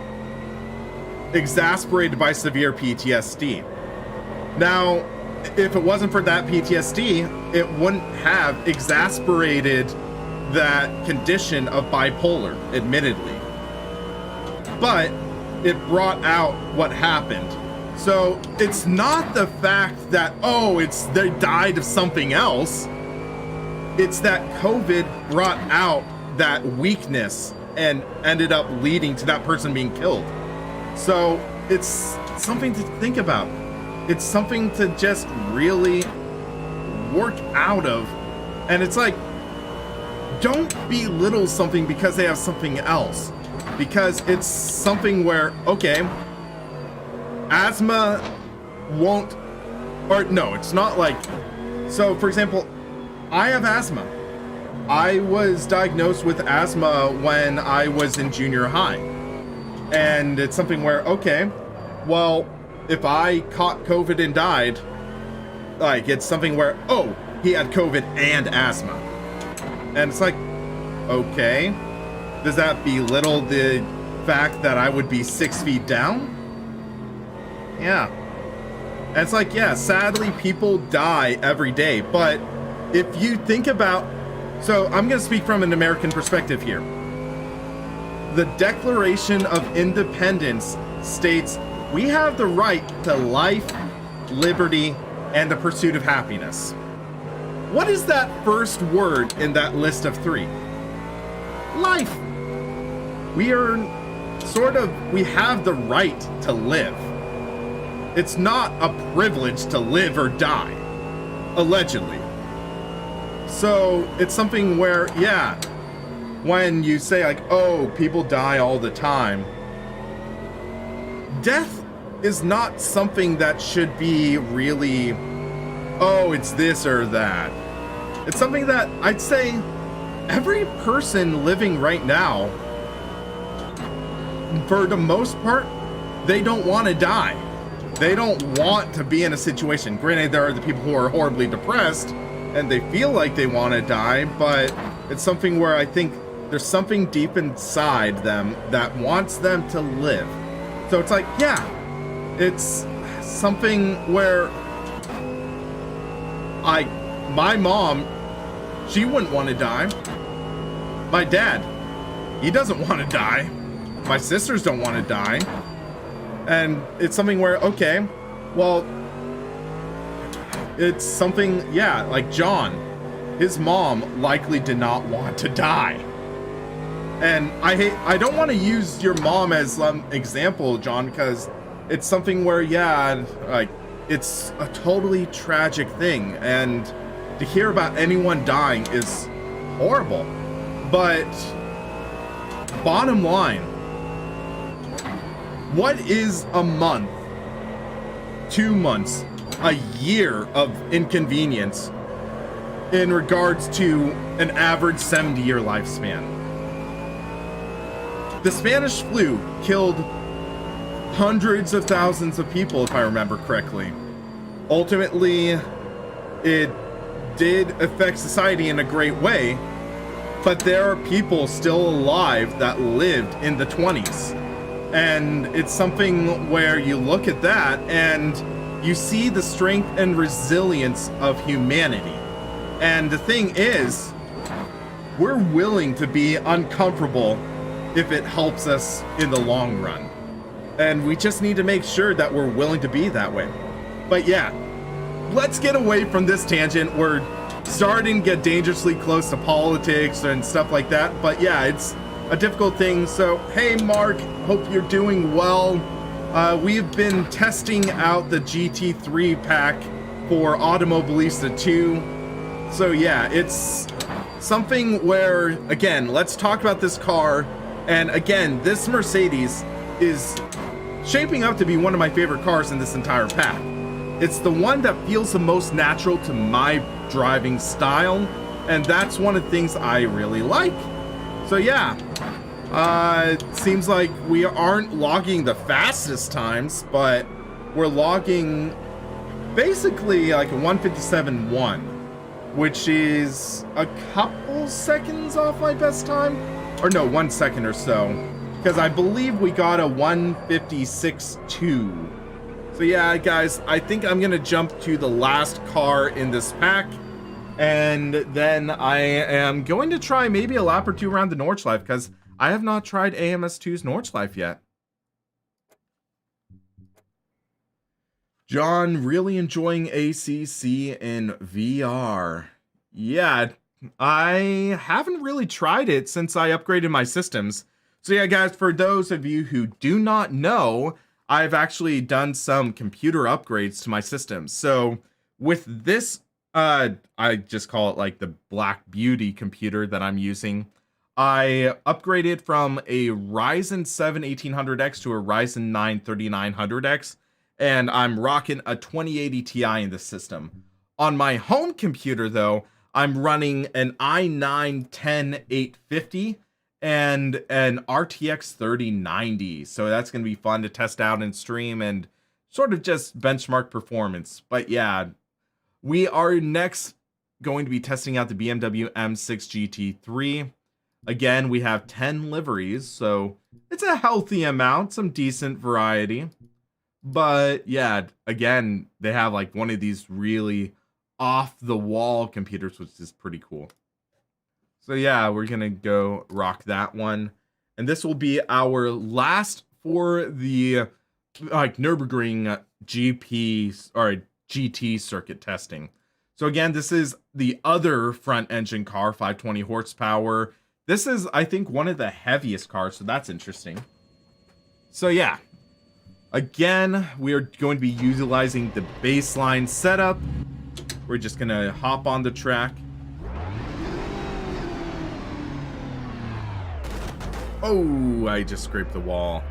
exasperated by severe PTSD. Now, if it wasn't for that PTSD, it wouldn't have exasperated that condition of bipolar, admittedly. But it brought out what happened. So it's not the fact that, oh, they died of something else. It's that COVID brought out that weakness and ended up leading to that person being killed. So it's something to think about. It's something to just really work out of. And it's like, don't belittle something because they have something else. Because it's something where, okay, asthma won't, or no, it's not like, so for example, I have asthma. I was diagnosed with asthma when I was in junior high. And it's something where, okay, well, if I caught COVID and died, like, it's something where, oh, he had COVID and asthma. And it's like, okay, does that belittle the fact that I would be 6 feet down? Yeah. And it's like, yeah, sadly, people die every day. But if you think about, so I'm going to speak from an American perspective here. The Declaration of Independence states we have the right to life, liberty, and the pursuit of happiness. What is that first word in that list of 3? Life. We have the right to live. It's not a privilege to live or die, allegedly. So it's something where, yeah, when you say like, oh, people die all the time, death is not something that should be really, oh, it's this or that. It's something that I'd say every person living right now, for the most part, they don't want to die. They don't want to be in a situation. Granted, there are the people who are horribly depressed and they feel like they want to die, but it's something where I think there's something deep inside them that wants them to live. So it's like, yeah, it's something where my mom, she wouldn't want to die. My dad, he doesn't want to die. My sisters don't want to die. And it's something where, okay, well, it's something, yeah, like John, his mom likely did not want to die. And I don't want to use your mom as an example, John, because it's something where, yeah, like, it's a totally tragic thing, and to hear about anyone dying is horrible. But bottom line, what is a month, 2 months, a year of inconvenience in regards to an average 70-year lifespan? The Spanish flu killed hundreds of thousands of people, if I remember correctly. Ultimately, it did affect society in a great way, but there are people still alive that lived in the 20s. And it's something where you look at that and you see the strength and resilience of humanity. And the thing is, we're willing to be uncomfortable if it helps us in the long run. And we just need to make sure that we're willing to be that way. But yeah, let's get away from this tangent. We're starting to get dangerously close to politics and stuff like that. But yeah, it's a difficult thing. So, hey Mark, hope you're doing well. We've been testing out the GT3 pack for Automobilista 2. So yeah, it's something where, again, let's talk about this car. And again, this Mercedes is shaping up to be one of my favorite cars in this entire pack. It's the one that feels the most natural to my driving style, and that's one of the things I really like. So yeah, it seems like we aren't logging the fastest times, but we're logging basically like a 1:57.1, which is a couple seconds off my best time, or no, 1 second or so, because I believe we got a 1:56.2. So yeah, guys, I think I'm gonna jump to the last car in this pack, and then I am going to try maybe a lap or two around the Nordschleife, because I have not tried AMS2's Nordschleife yet. John, really enjoying ACC in VR. Yeah, I haven't really tried it since I upgraded my systems. So yeah, guys, for those of you who do not know, I've actually done some computer upgrades to my system. So with this, I just call it like the Black Beauty computer that I'm using, I upgraded from a Ryzen 7 1800X to a Ryzen 9 3900X, and I'm rocking a 2080 Ti in the system. On my home computer, though, I'm running an i9 10850 and an RTX 3090. So that's going to be fun to test out and stream and sort of just benchmark performance. But yeah, we are next going to be testing out the BMW M6 GT3. Again, we have 10 liveries, so it's a healthy amount, some decent variety. But yeah, again, they have like one of these really off-the-wall computers, which is pretty cool. So yeah, we're gonna go rock that one. And this will be our last for the like Nürburgring GP or GT circuit testing. So again, this is the other front engine car, 520 horsepower. This is, I think, one of the heaviest cars, so that's interesting. So yeah, again, we are going to be utilizing the baseline setup. We're just gonna hop on the track. Oh, I just scraped the wall.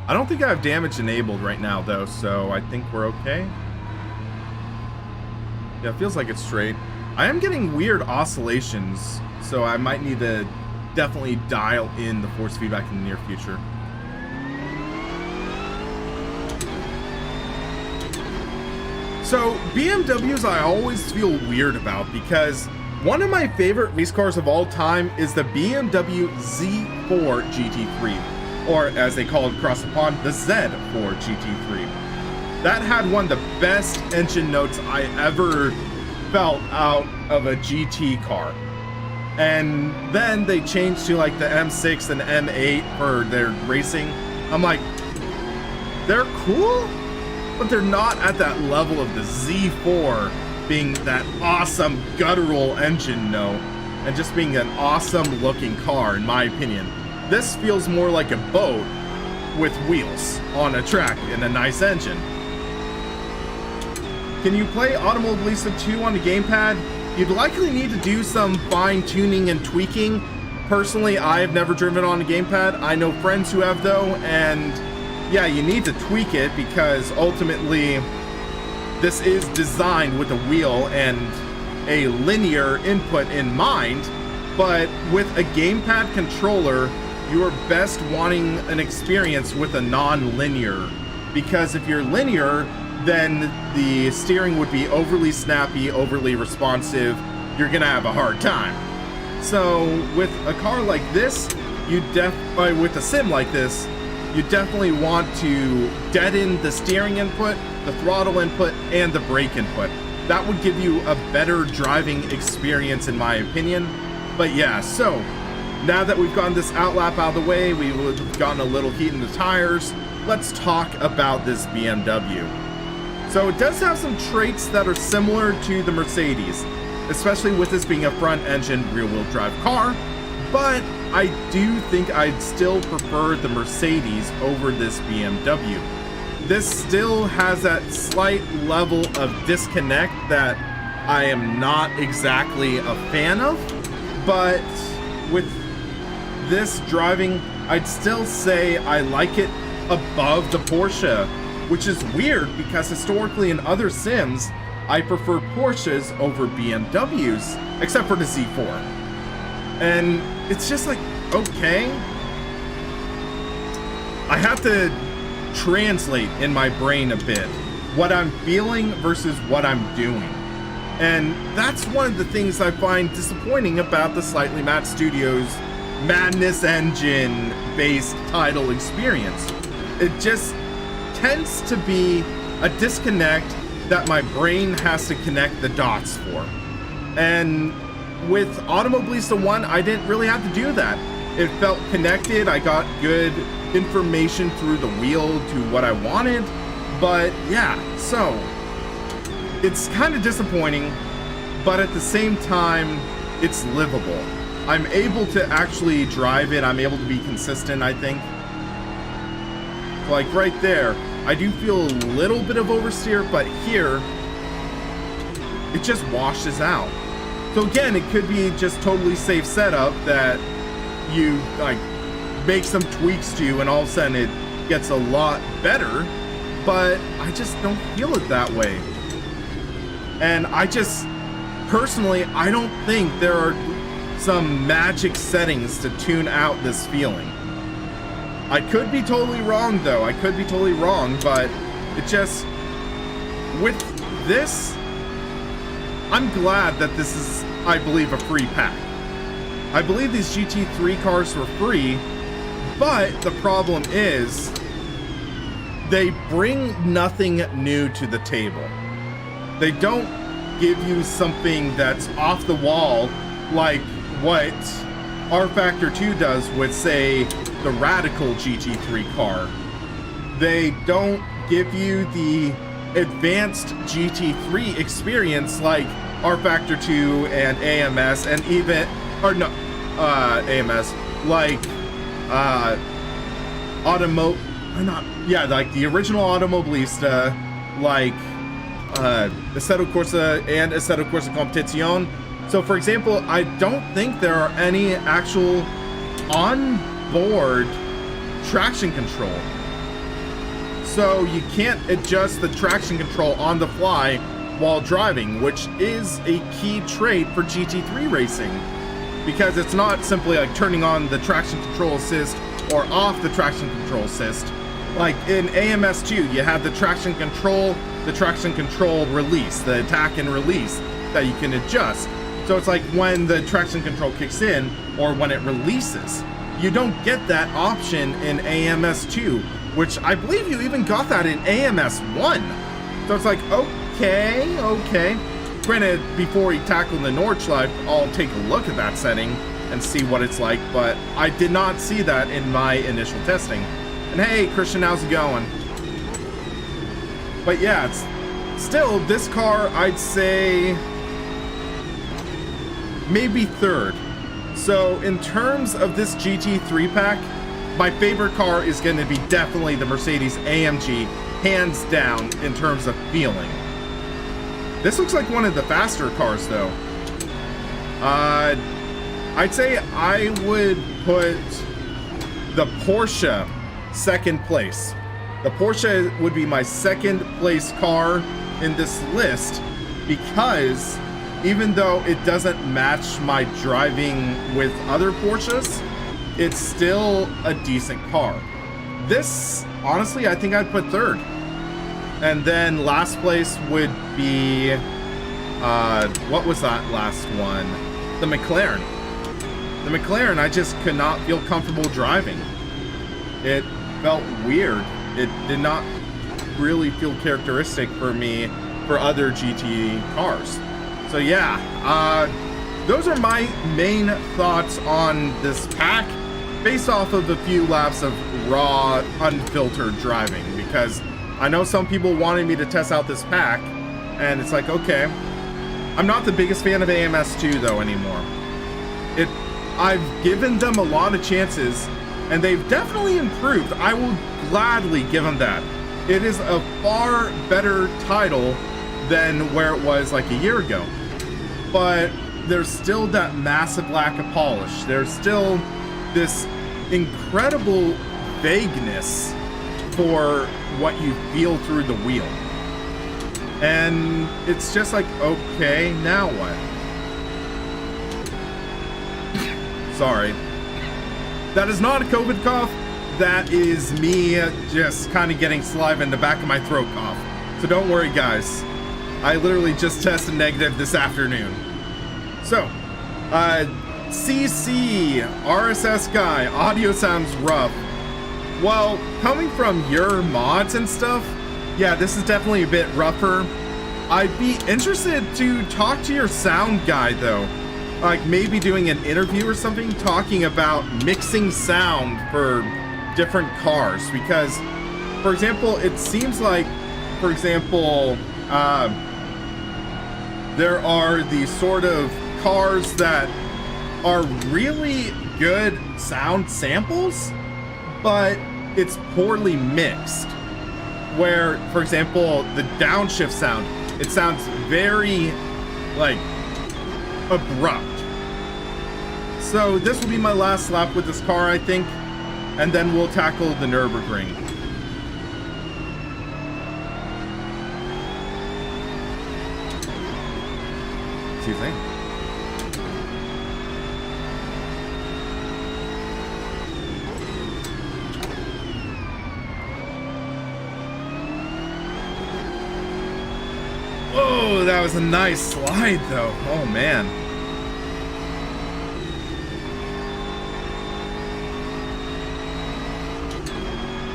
I don't think I have damage enabled right now, though, so I think we're okay. Yeah, it feels like it's straight. I am getting weird oscillations, so I might need to definitely dial in the force feedback in the near future. So BMWs I always feel weird about, because one of my favorite race cars of all time is the BMW Z4 GT3, or as they call it across the pond, the Z4 GT3. That had one of the best engine notes I ever felt out of a GT car. And then they changed to like the M6 and M8 for their racing. I'm like, they're cool, but they're not at that level of the Z4 being that awesome guttural engine note and just being an awesome looking car, in my opinion. This feels more like a boat with wheels on a track and a nice engine. Can you play Automobilista 2 on the gamepad? You'd likely need to do some fine-tuning and tweaking. Personally, I've never driven on a gamepad. I know friends who have though, and yeah, you need to tweak it because ultimately this is designed with a wheel and a linear input in mind, but with a gamepad controller, you are best wanting an experience with a non-linear, because if you're linear, then the steering would be overly snappy, overly responsive. You're gonna have a hard time. So with a car like this, with a sim like this, you definitely want to deaden the steering input, the throttle input, and the brake input. That would give you a better driving experience in my opinion. But yeah, so now that we've gotten this outlap out of the way, we've gotten a little heat in the tires, let's talk about this BMW. So it does have some traits that are similar to the Mercedes, especially with this being a front-engine rear-wheel drive car, but I do think I'd still prefer the Mercedes over this BMW. This still has that slight level of disconnect that I am not exactly a fan of, but with this driving, I'd still say I like it above the Porsche, which is weird because historically in other sims, I prefer Porsches over BMWs, except for the Z4. And it's just like, okay. I have to translate in my brain a bit what I'm feeling versus what I'm doing. And that's one of the things I find disappointing about the Slightly Mad Studios Madness Engine based title experience. It just tends to be a disconnect that my brain has to connect the dots for. And with Automobilista 1, I didn't really have to do that. It felt connected. I got good information through the wheel to what I wanted. But yeah, so it's kind of disappointing, but at the same time, it's livable. I'm able to actually drive it. I'm able to be consistent, I think. Like right there, I do feel a little bit of oversteer, but here, it just washes out. So again, it could be just totally safe setup that you like make some tweaks to and all of a sudden it gets a lot better, but I just don't feel it that way. And I just, personally, I don't think there are some magic settings to tune out this feeling. I could be totally wrong though, I could be totally wrong, but it just, with this, I'm glad that this is, I believe, a free pack. I believe these GT3 cars were free, but the problem is, they bring nothing new to the table. They don't give you something that's off the wall like what R-Factor 2 does with, say, the Radical GT3 car. They don't give you the advanced GT3 experience like R-Factor 2 and AMS and even, or no, AMS, like, like the original Automobilista, like, Assetto Corsa and Assetto Corsa Competizione. So for example, I don't think there are any actual on-board traction control. So you can't adjust the traction control on the fly while driving, which is a key trait for GT3 racing. Because it's not simply like turning on the traction control assist or off the traction control assist. Like in AMS2, you have the traction control release, the attack and release that you can adjust. So it's like when the traction control kicks in or when it releases. You don't get that option in AMS2, which I believe you even got that in AMS1. So it's like, okay. Granted, before he tackled the Nordschleife, I'll take a look at that setting and see what it's like, but I did not see that in my initial testing. And hey, Christian, how's it going? But yeah, it's still, this car, I'd say maybe third. So in terms of this GT3 pack, my favorite car is going to be definitely the Mercedes AMG, hands down, in terms of feeling. This looks like one of the faster cars, though. I'd say I would put the Porsche second place. The Porsche would be my second place car in this list because even though it doesn't match my driving with other Porsches, it's still a decent car. This, honestly, I think I'd put third. And then last place would be, what was that last one? The McLaren. The McLaren, I just could not feel comfortable driving. It felt weird. It did not really feel characteristic for me for other GT cars. So yeah, those are my main thoughts on this pack based off of a few laps of raw, unfiltered driving, because I know some people wanted me to test out this pack, and it's like, okay. I'm not the biggest fan of AMS2 though anymore. I've given them a lot of chances, and they've definitely improved. I will gladly give them that. It is a far better title than where it was like a year ago. But there's still that massive lack of polish. There's still this incredible vagueness for what you feel through the wheel. And it's just like, okay, now what? Sorry. That is not a COVID cough. That is me just kind of getting saliva in the back of my throat cough. So don't worry, guys. I literally just tested negative this afternoon. So, CC, RSS guy, audio sounds rough. Well, coming from your mods and stuff, yeah, this is definitely a bit rougher. I'd be interested to talk to your sound guy, though. Like, maybe doing an interview or something, talking about mixing sound for different cars. Because, for example, it seems like, for example, there are these sort of cars that are really good sound samples, but it's poorly mixed. Where, for example, the downshift sound, it sounds very, like, abrupt. So this will be my last lap with this car, I think, and then we'll tackle the Nürburgring. Excuse me. Oh, that was a nice slide, though. Oh, man.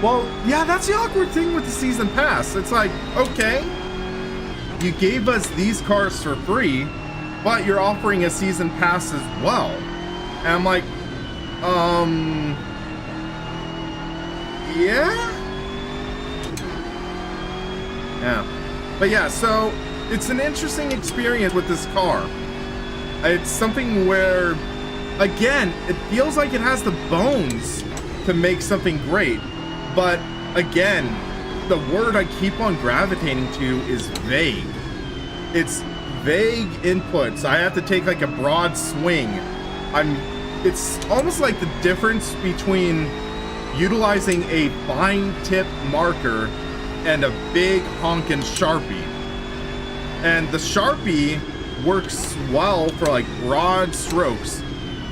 Well, yeah, that's the awkward thing with the season pass. It's like, okay, you gave us these cars for free, but you're offering a season pass as well. And I'm like, yeah? Yeah. But yeah, so it's an interesting experience with this car. It's something where, again, it feels like it has the bones to make something great. But again, the word I keep on gravitating to is vague. It's vague inputs. I have to take like a broad swing. It's almost like the difference between utilizing a fine tip marker and a big honkin' Sharpie. And the Sharpie works well for like broad strokes,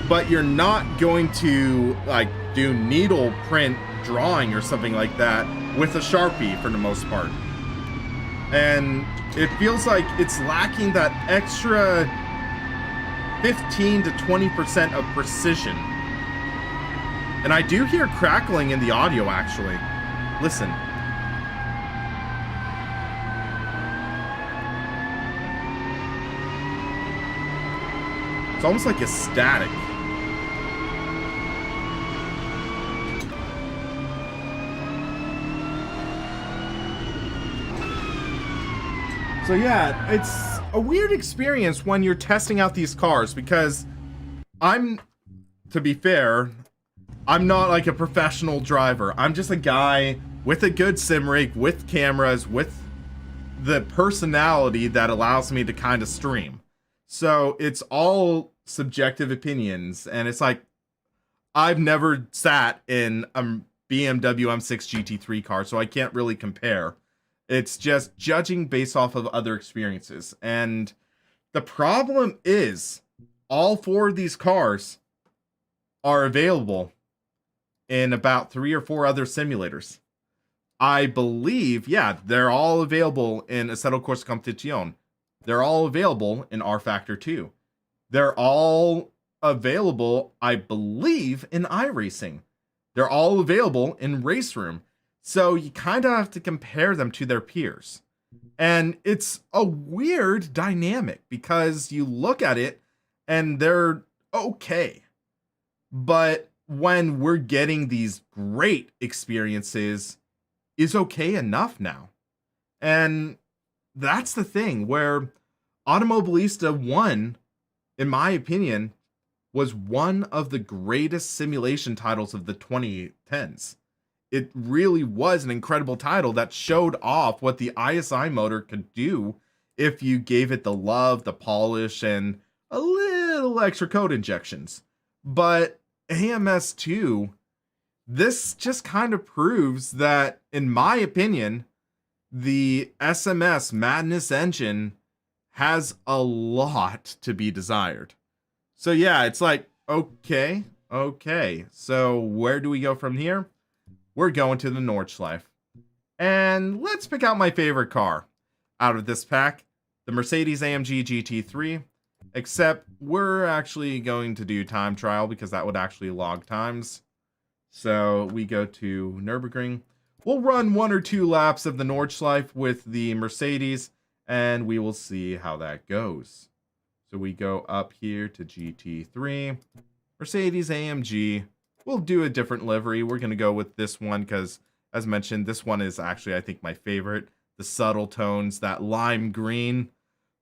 but you're not going to like do needle print drawing or something like that with a Sharpie for the most part. And it feels like it's lacking that extra 15 to 20% of precision. And I do hear crackling in the audio, actually. Listen. It's almost like a static. So yeah, it's a weird experience when you're testing out these cars because to be fair, I'm not like a professional driver. I'm just a guy with a good sim rig, with cameras, with the personality that allows me to kind of stream. So it's all subjective opinions, and it's like I've never sat in a BMW M6 GT3 car, so I can't really compare. It's just judging based off of other experiences. And the problem is all 4 of these cars are available in about 3 or 4 other simulators. I believe, yeah, they're all available in Assetto Corsa Competizione. They're all available in R Factor 2. They're all available, I believe, in iRacing. They're all available in Race Room. So you kind of have to compare them to their peers. And it's a weird dynamic because you look at it and they're okay. But when we're getting these great experiences, is okay enough now? And that's the thing where Automobilista 1, in my opinion, was one of the greatest simulation titles of the 2010s. It really was an incredible title that showed off what the ISI motor could do if you gave it the love, the polish, and a little extra code injections. But AMS2, this just kind of proves that, in my opinion, the SMS Madness engine has a lot to be desired. So yeah, it's like, okay. So where do we go from here? We're going to the Nordschleife. And let's pick out my favorite car out of this pack, the Mercedes AMG GT3. Except we're actually going to do time trial because that would actually log times. So we go to Nürburgring. We'll run 1 or 2 laps of the Nordschleife with the Mercedes, and we will see how that goes. So we go up here to GT3, Mercedes AMG. We'll do a different livery. We're going to go with this one because, as mentioned, this one is actually, I think, my favorite. The subtle tones, that lime green.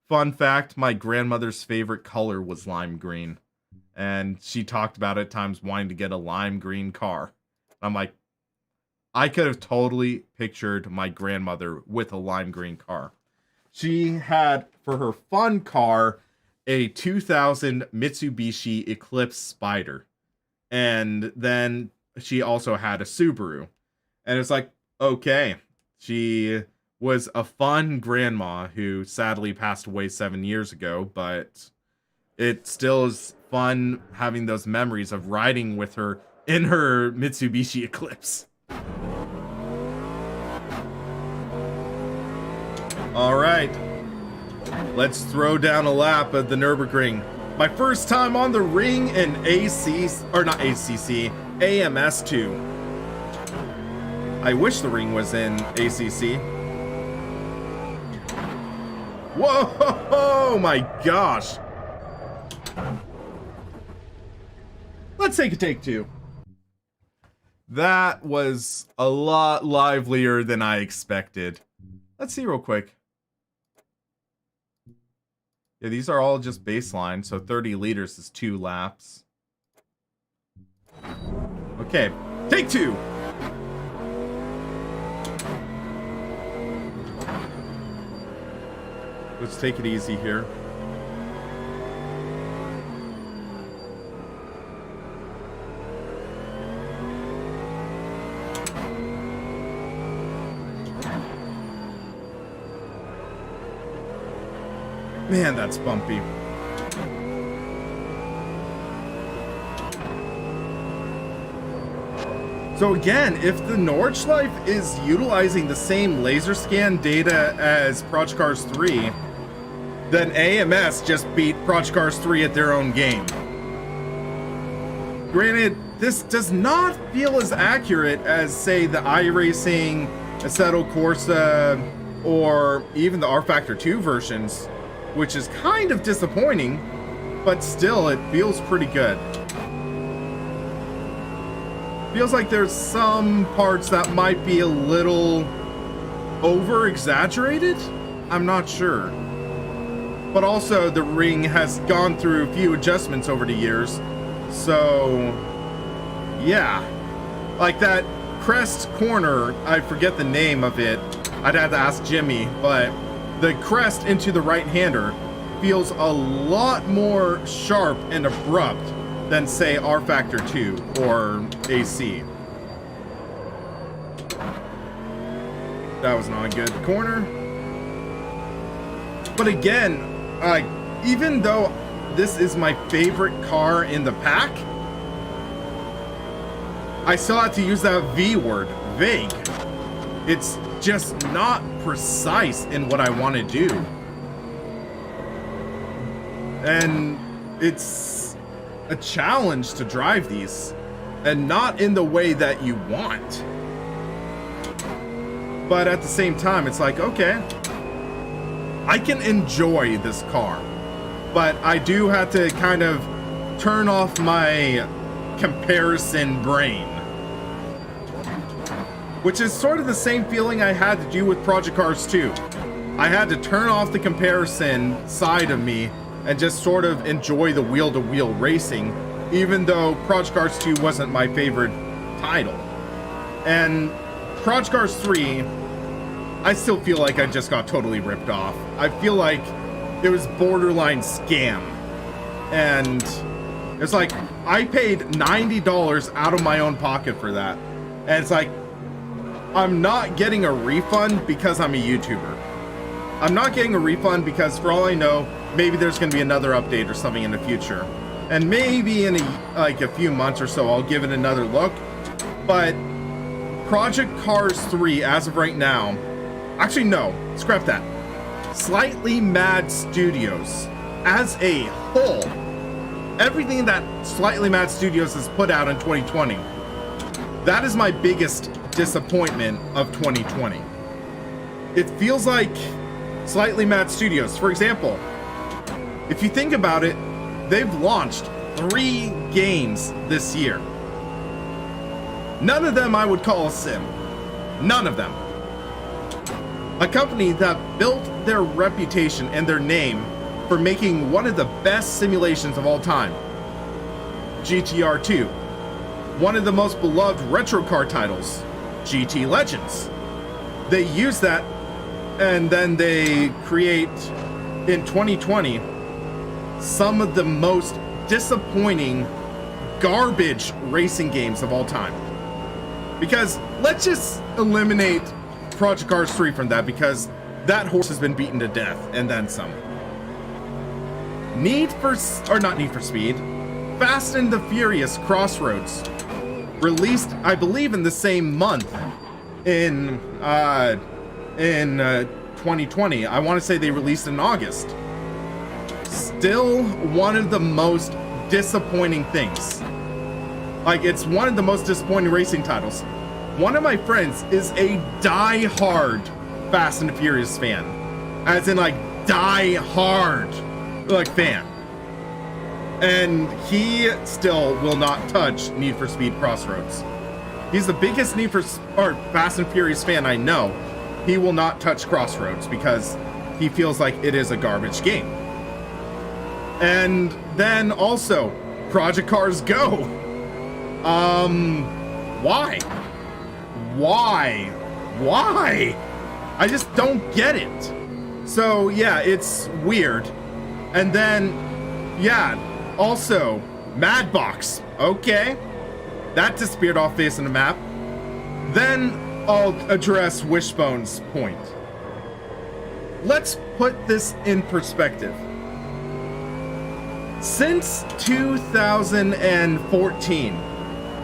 Fun fact, my grandmother's favorite color was lime green. And she talked about at times wanting to get a lime green car. I'm like, I could have totally pictured my grandmother with a lime green car. She had, for her fun car, a 2000 Mitsubishi Eclipse Spider. And then she also had a Subaru. And it's like, okay, she was a fun grandma who sadly passed away 7 years ago, but it still is fun having those memories of riding with her in her Mitsubishi Eclipse. All right, let's throw down a lap at the Nürburgring. My first time on the ring in AMS2. I wish the ring was in ACC. Whoa, oh my gosh. Let's take a take 2. That was a lot livelier than I expected. Let's see real quick. Yeah, these are all just baseline, so 30 liters is 2 laps. Okay, take 2. Let's take it easy here. Man, that's bumpy. So again, if the Nordschleife is utilizing the same laser scan data as Project Cars 3, then AMS just beat Project Cars 3 at their own game. Granted, this does not feel as accurate as, say, the iRacing, Assetto Corsa, or even the R Factor 2 versions, which is kind of disappointing, but still, it feels pretty good. Feels like there's some parts that might be a little over-exaggerated? I'm not sure. But also, the ring has gone through a few adjustments over the years. So, yeah. Like that crest corner, I forget the name of it. I'd have to ask Jimmy, but the crest into the right-hander feels a lot more sharp and abrupt than, say, R Factor 2 or AC. That was not a good corner. But again, even though this is my favorite car in the pack, I still have to use that V word, vague. It's just not precise in what I want to do. And it's a challenge to drive these, and not in the way that you want. But at the same time, it's like, okay, I can enjoy this car, but I do have to kind of turn off my comparison brain. Which is sort of the same feeling I had to do with Project Cars 2. I had to turn off the comparison side of me and just sort of enjoy the wheel-to-wheel racing, even though Project Cars 2 wasn't my favorite title. And Project Cars 3, I still feel like I just got totally ripped off. I feel like it was borderline scam. And it's like, I paid $90 out of my own pocket for that. And it's like, I'm not getting a refund because I'm a YouTuber. I'm not getting a refund because, for all I know, maybe there's going to be another update or something in the future. And maybe in a few months or so, I'll give it another look. But Project Cars 3, as of right now, actually no, scrap that. Slightly Mad Studios, as a whole, everything that Slightly Mad Studios has put out in 2020, that is my biggest disappointment of 2020. It feels like Slightly Mad Studios, for example, if you think about it, they've launched 3 games this year. None of them I would call a sim. None of them. A company that built their reputation and their name for making one of the best simulations of all time, GTR 2. One of the most beloved retro car titles, GT Legends. They use that, and then they create, in 2020, some of the most disappointing garbage racing games of all time. Because let's just eliminate Project Cars 3 from that, because that horse has been beaten to death, and then some. Not Need for Speed, Fast and the Furious Crossroads, released, I believe, in the same month in 2020. I want to say they released in August. Still one of the most disappointing things. Like, it's one of the most disappointing racing titles. One of my friends is a die-hard Fast and Furious fan. As in, like, die-hard, like, fan. And he still will not touch Need for Speed Crossroads. He's the biggest Fast and Furious fan I know. He will not touch Crossroads because he feels like it is a garbage game. And then also, Project Cars Go. Why? I just don't get it. So yeah, it's weird. And then, yeah, also, Madbox. Okay. That disappeared off face of the map. Then I'll address Wishbone's point. Let's put this in perspective. Since 2014,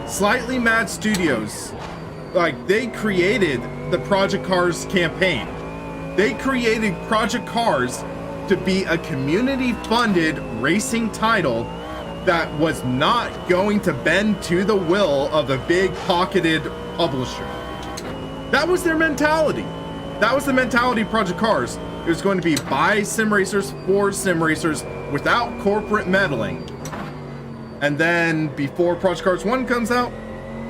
Slightly Mad Studios, they created the Project Cars campaign. They created Project Cars to be a community-funded racing title that was not going to bend to the will of a big-pocketed publisher. That was their mentality. That was the mentality of Project Cars. It was going to be by sim racers for sim racers without corporate meddling. And then before Project Cars 1 comes out,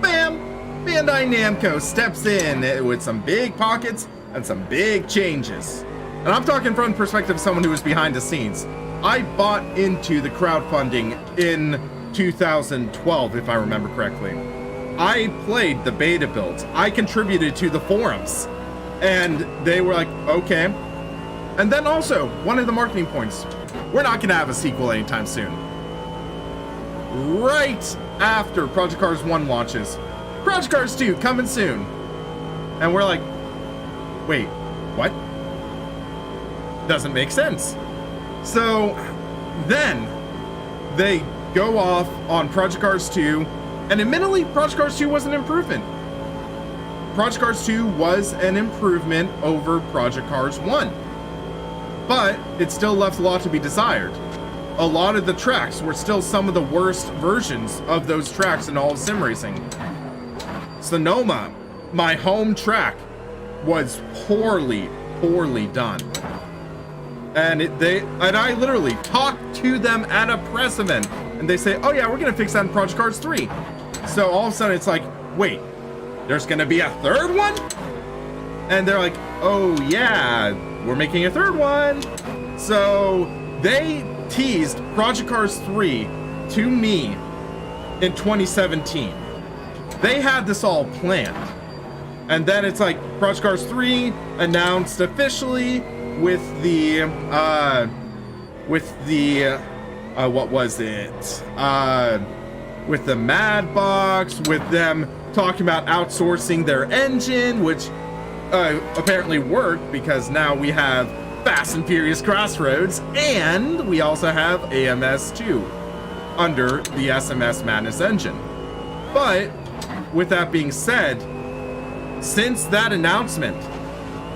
bam! Bandai Namco steps in with some big pockets and some big changes. And I'm talking from the perspective of someone who was behind the scenes. I bought into the crowdfunding in 2012, if I remember correctly. I played the beta builds. I contributed to the forums. And they were like, okay, And then also, one of the marketing points, we're not going to have a sequel anytime soon. Right after Project Cars 1 launches, Project Cars 2 coming soon. And we're like, wait, what? Doesn't make sense. So then they go off on Project Cars 2, and admittedly, Project Cars 2 was an improvement. Project Cars 2 was an improvement over Project Cars 1, but it still left a lot to be desired. A lot of the tracks were still some of the worst versions of those tracks in all of sim racing. Sonoma, my home track, was poorly done. And I literally talked to them at a press event, and they say, oh yeah, we're gonna fix that in Project Cars 3. So all of a sudden it's like, wait, there's gonna be a third one? And they're like, oh yeah, we're making a third one. So they teased Project Cars 3 to me in 2017. They had this all planned. And then it's like Project Cars 3 announced officially with the what was it? With the Mad Box, with them talking about outsourcing their engine, which apparently worked because now we have Fast and Furious Crossroads, and we also have AMS2 under the SMS Madness engine. But with that being said, since that announcement,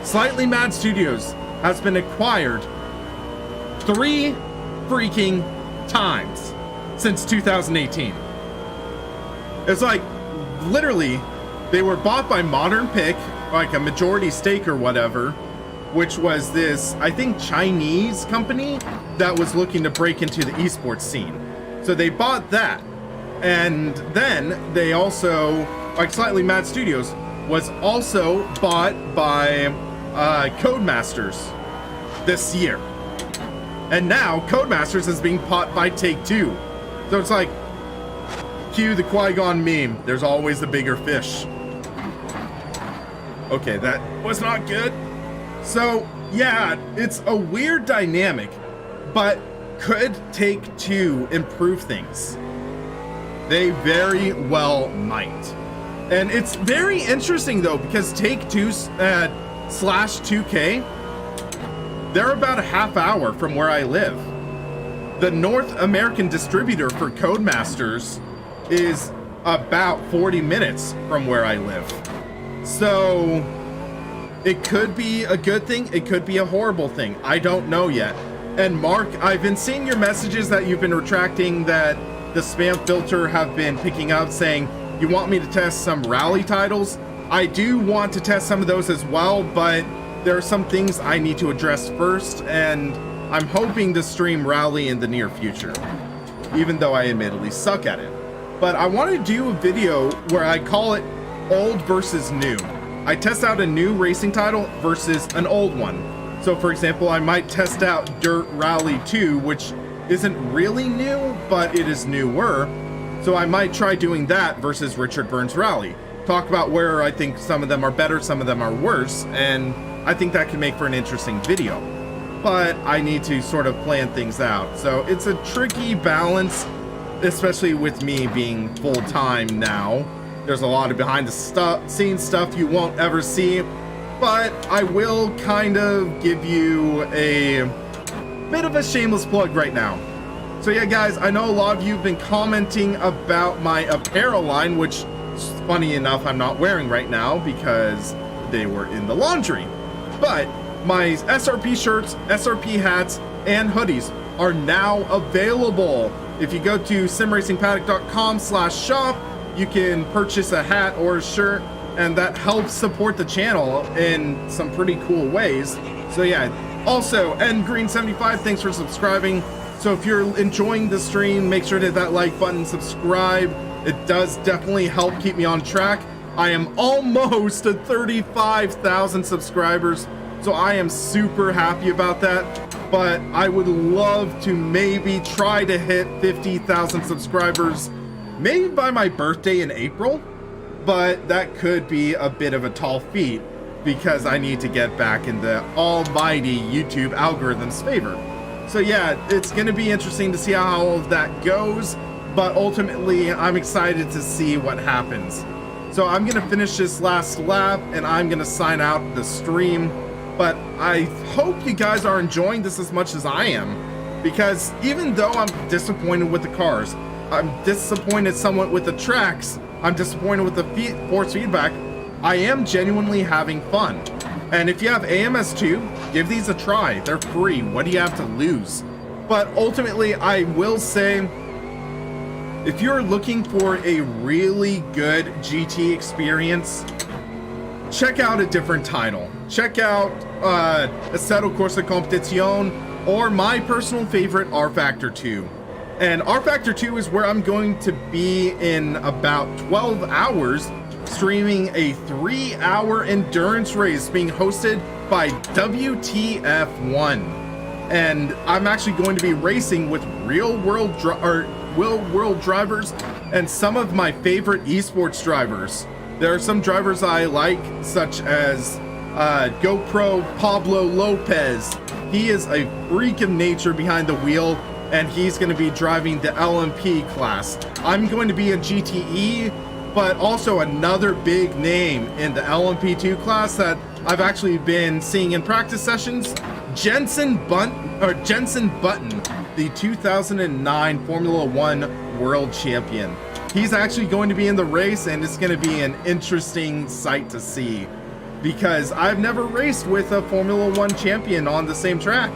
Slightly Mad Studios has been acquired 3 freaking times since 2018. It's like, literally, they were bought by Modern Pick, like a majority stake or whatever, which was this, I think, Chinese company that was looking to break into the esports scene. So they bought that. And then they also, like Slightly Mad Studios, was also bought by Codemasters this year. And now Codemasters is being bought by Take-Two. So it's like, cue the Qui-Gon meme, there's always a bigger fish. Okay, that was not good. So yeah, it's a weird dynamic, but could Take-Two improve things? They very well might. And it's very interesting though, because Take-Two slash 2K, they're about a half hour from where I live. The North American distributor for Codemasters is about 40 minutes from where I live. So it could be a good thing, it could be a horrible thing. I don't know yet. And Mark, I've been seeing your messages that you've been retracting, that the spam filter have been picking up, saying you want me to test some rally titles. I do want to test some of those as well, but there are some things I need to address first, and I'm hoping to stream rally in the near future, even though I admittedly suck at it. But I want to do a video where I call it old versus new. I test out a new racing title versus an old one. So for example, I might test out Dirt Rally 2, which isn't really new, but it is newer. So I might try doing that versus Richard Burns Rally. Talk about where I think some of them are better, some of them are worse, and I think that can make for an interesting video. But I need to sort of plan things out. So it's a tricky balance, especially with me being full-time now. There's a lot of behind the scenes stuff you won't ever see, but I will kind of give you a bit of a shameless plug right now. So yeah, guys, I know a lot of you have been commenting about my apparel line, which, funny enough, I'm not wearing right now because they were in the laundry. But my SRP shirts, SRP hats, and hoodies are now available. If you go to simracingpaddock.com/shop, you can purchase a hat or a shirt, and that helps support the channel in some pretty cool ways. So yeah, also, ngreen75, thanks for subscribing. So if you're enjoying the stream, make sure to hit that like button, subscribe. It does definitely help keep me on track. I am almost at 35,000 subscribers, so I am super happy about that. But I would love to maybe try to hit 50,000 subscribers, maybe by my birthday in April, but that could be a bit of a tall feat. because I need to get back in the almighty YouTube algorithm's favor. So yeah, it's going to be interesting to see how all of that goes, but ultimately I'm excited to see what happens. So I'm going to finish this last lap and I'm going to sign out the stream, but I hope you guys are enjoying this as much as I am, because even though I'm disappointed with the cars, I'm disappointed somewhat with the tracks, I'm disappointed with the force feedback, I am genuinely having fun. And if you have AMS2, give these a try. They're free. What do you have to lose? But ultimately, I will say, if you're looking for a really good GT experience, check out a different title. Check out Assetto Corsa Competizione, or my personal favorite, R Factor 2. And R Factor 2 is where I'm going to be in about 12 hours, streaming a 3-hour endurance race being hosted by WTF1. And I'm actually going to be racing with real-world drivers and some of my favorite esports drivers. There are some drivers I like, such as GoPro Pablo Lopez. He is a freak of nature behind the wheel, and he's going to be driving the LMP class. I'm going to be a GTE, but also another big name in the LMP2 class that I've actually been seeing in practice sessions, Jenson Button, the 2009 Formula One World Champion. He's actually going to be in the race, and it's going to be an interesting sight to see, because I've never raced with a Formula One champion on the same track,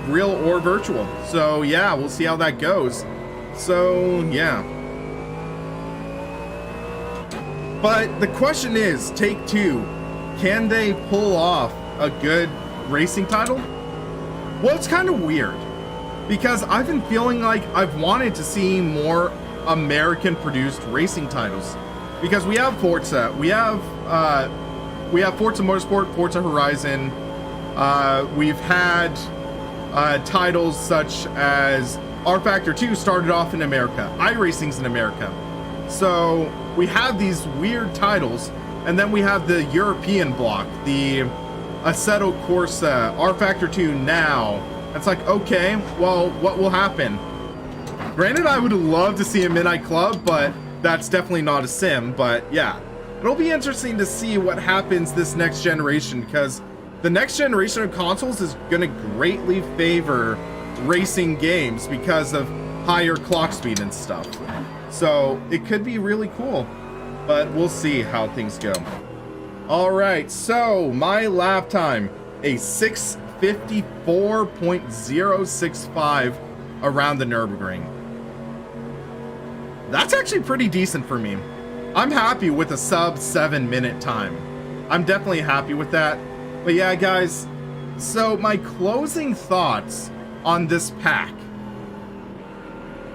real or virtual. So yeah, we'll see how that goes. So yeah. But the question is, Take Two, can they pull off a good racing title? Well, it's kind of weird, because I've been feeling like I've wanted to see more American-produced racing titles, because we have Forza, we have Forza Motorsport, Forza Horizon, we've had titles such as R Factor 2 started off in America, iRacing's in America. So we have these weird titles, and then we have the European block, the Assetto Corsa, R Factor 2 Now. It's like, okay, well, what will happen? Granted, I would love to see a Midnight Club, but that's definitely not a sim. But yeah, it'll be interesting to see what happens this next generation, because the next generation of consoles is going to greatly favor racing games because of higher clock speed and stuff. So it could be really cool, but we'll see how things go. All right, so my lap time, a 6:54.065 around the Nürburgring. That's actually pretty decent for me. I'm happy with a sub 7-minute time. I'm definitely happy with that. But yeah, guys, so my closing thoughts on this pack.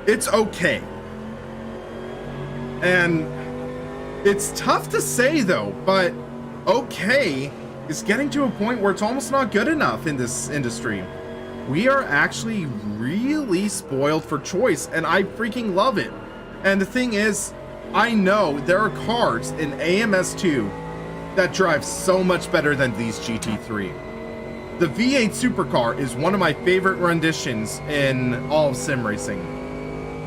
It's okay. And it's tough to say though, but okay is getting to a point where it's almost not good enough in this industry. We are actually really spoiled for choice, and I freaking love it. And the thing is, I know there are cars in AMS2 that drive so much better than these GT3. The V8 supercar is one of my favorite renditions in all of sim racing.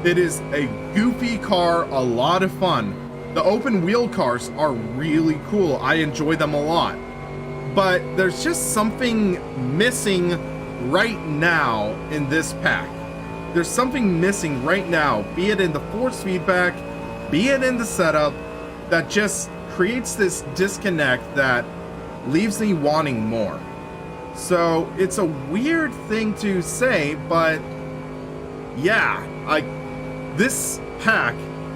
It is a goofy car, a lot of fun. The open wheel cars are really cool. I enjoy them a lot. But there's just something missing right now in this pack. There's something missing right now, be it in the force feedback, be it in the setup, that just creates this disconnect that leaves me wanting more. So it's a weird thing to say, but yeah, this pack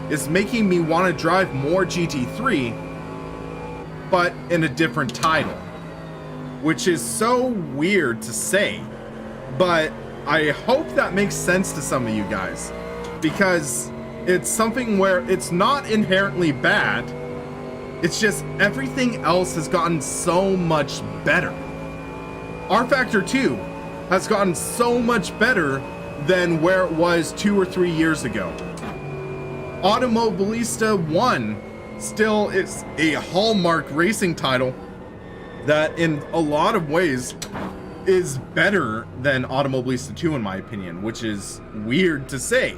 is making me want to drive more GT3, but in a different title, which is so weird to say, but I hope that makes sense to some of you guys, because it's something where it's not inherently bad, it's just everything else has gotten so much better. R Factor 2 has gotten so much better than where it was 2 or 3 years ago. Automobilista 1 still is a hallmark racing title, that in a lot of ways is better than Automobilista 2 in my opinion, which is weird to say.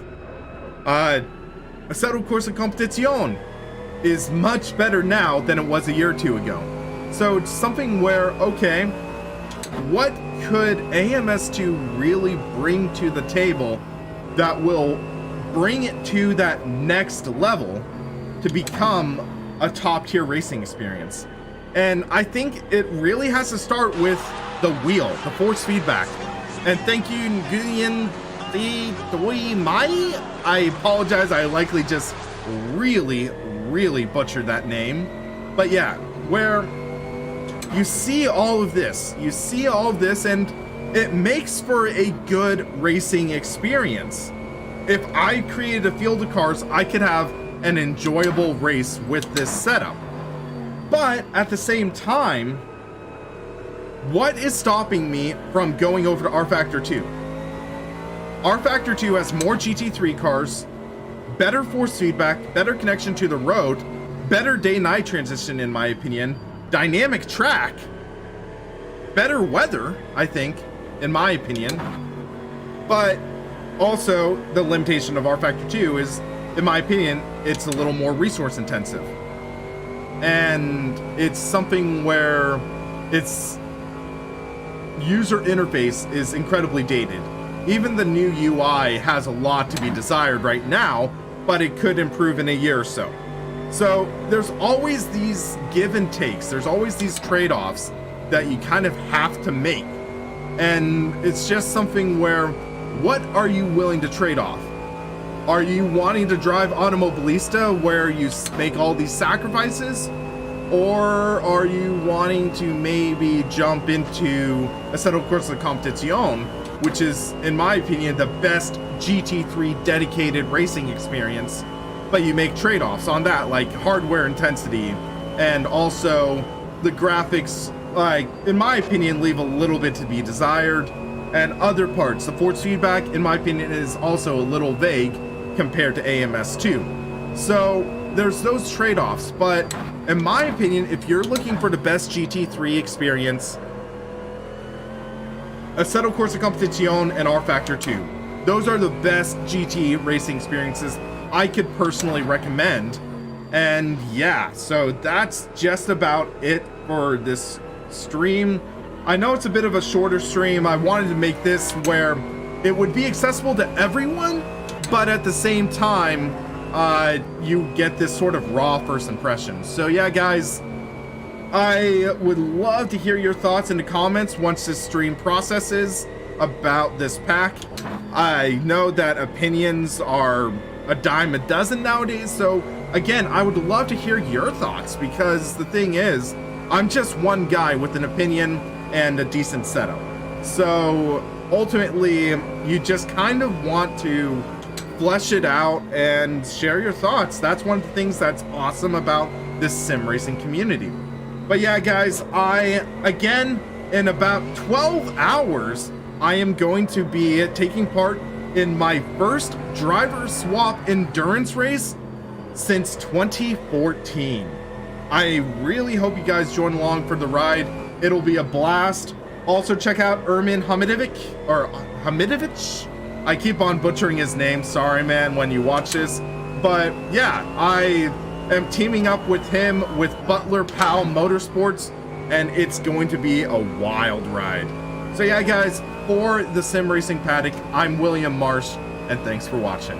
Assetto Corsa Competizione is much better now than it was a year or two ago. So it's something where, okay, what could AMS2 really bring to the table that will bring it to that next level to become a top tier racing experience? And I think it really has to start with the wheel, the force feedback. And thank you, Nguyen the Mai. I apologize, I likely just really butchered that name. But yeah, where you see all of this, and it makes for a good racing experience. If I created a field of cars, I could have an enjoyable race with this setup. But at the same time, what is stopping me from going over to rFactor 2? rFactor 2 has more GT3 cars, better force feedback, better connection to the road, better day-night transition in my opinion, dynamic track, better weather, I think, in my opinion. But also the limitation of rFactor 2 is, in my opinion, it's a little more resource intensive. And it's something where its user interface is incredibly dated. Even the new UI has a lot to be desired right now, but it could improve in a year or so. So there's always these give and takes. There's always these trade-offs that you kind of have to make. And it's just something where, what are you willing to trade off? Are you wanting to drive Automobilista where you make all these sacrifices? Or are you wanting to maybe jump into Assetto Corsa Competizione, which is, in my opinion, the best GT3 dedicated racing experience, but you make trade-offs on that, like hardware intensity, and also the graphics, like, in my opinion, leave a little bit to be desired, and other parts, the force feedback, in my opinion, is also a little vague compared to AMS2. So there's those trade-offs, but in my opinion, if you're looking for the best GT3 experience, Assetto Corsa Competizione and rFactor 2. Those are the best GT racing experiences I could personally recommend. And yeah, so that's just about it for this stream. I know it's a bit of a shorter stream. I wanted to make this where it would be accessible to everyone, but at the same time, you get this sort of raw first impression. So yeah, guys, I would love to hear your thoughts in the comments once this stream processes about this pack. I know that opinions are a dime a dozen nowadays, so again, I would love to hear your thoughts, because the thing is, I'm just one guy with an opinion and a decent setup. So ultimately, you just kind of want to flesh it out and share your thoughts. That's one of the things that's awesome about this sim racing community. But yeah, guys, again, in about 12 hours, I am going to be taking part in my first driver swap endurance race since 2014. I really hope you guys join along for the ride. It'll be a blast. Also check out Ermin Hamidovic. I keep on butchering his name. Sorry, man, when you watch this. But yeah, I am teaming up with him with Butler Powell Motorsports, and it's going to be a wild ride. So yeah, guys, for the Sim Racing Paddock, I'm William Marsh, and thanks for watching.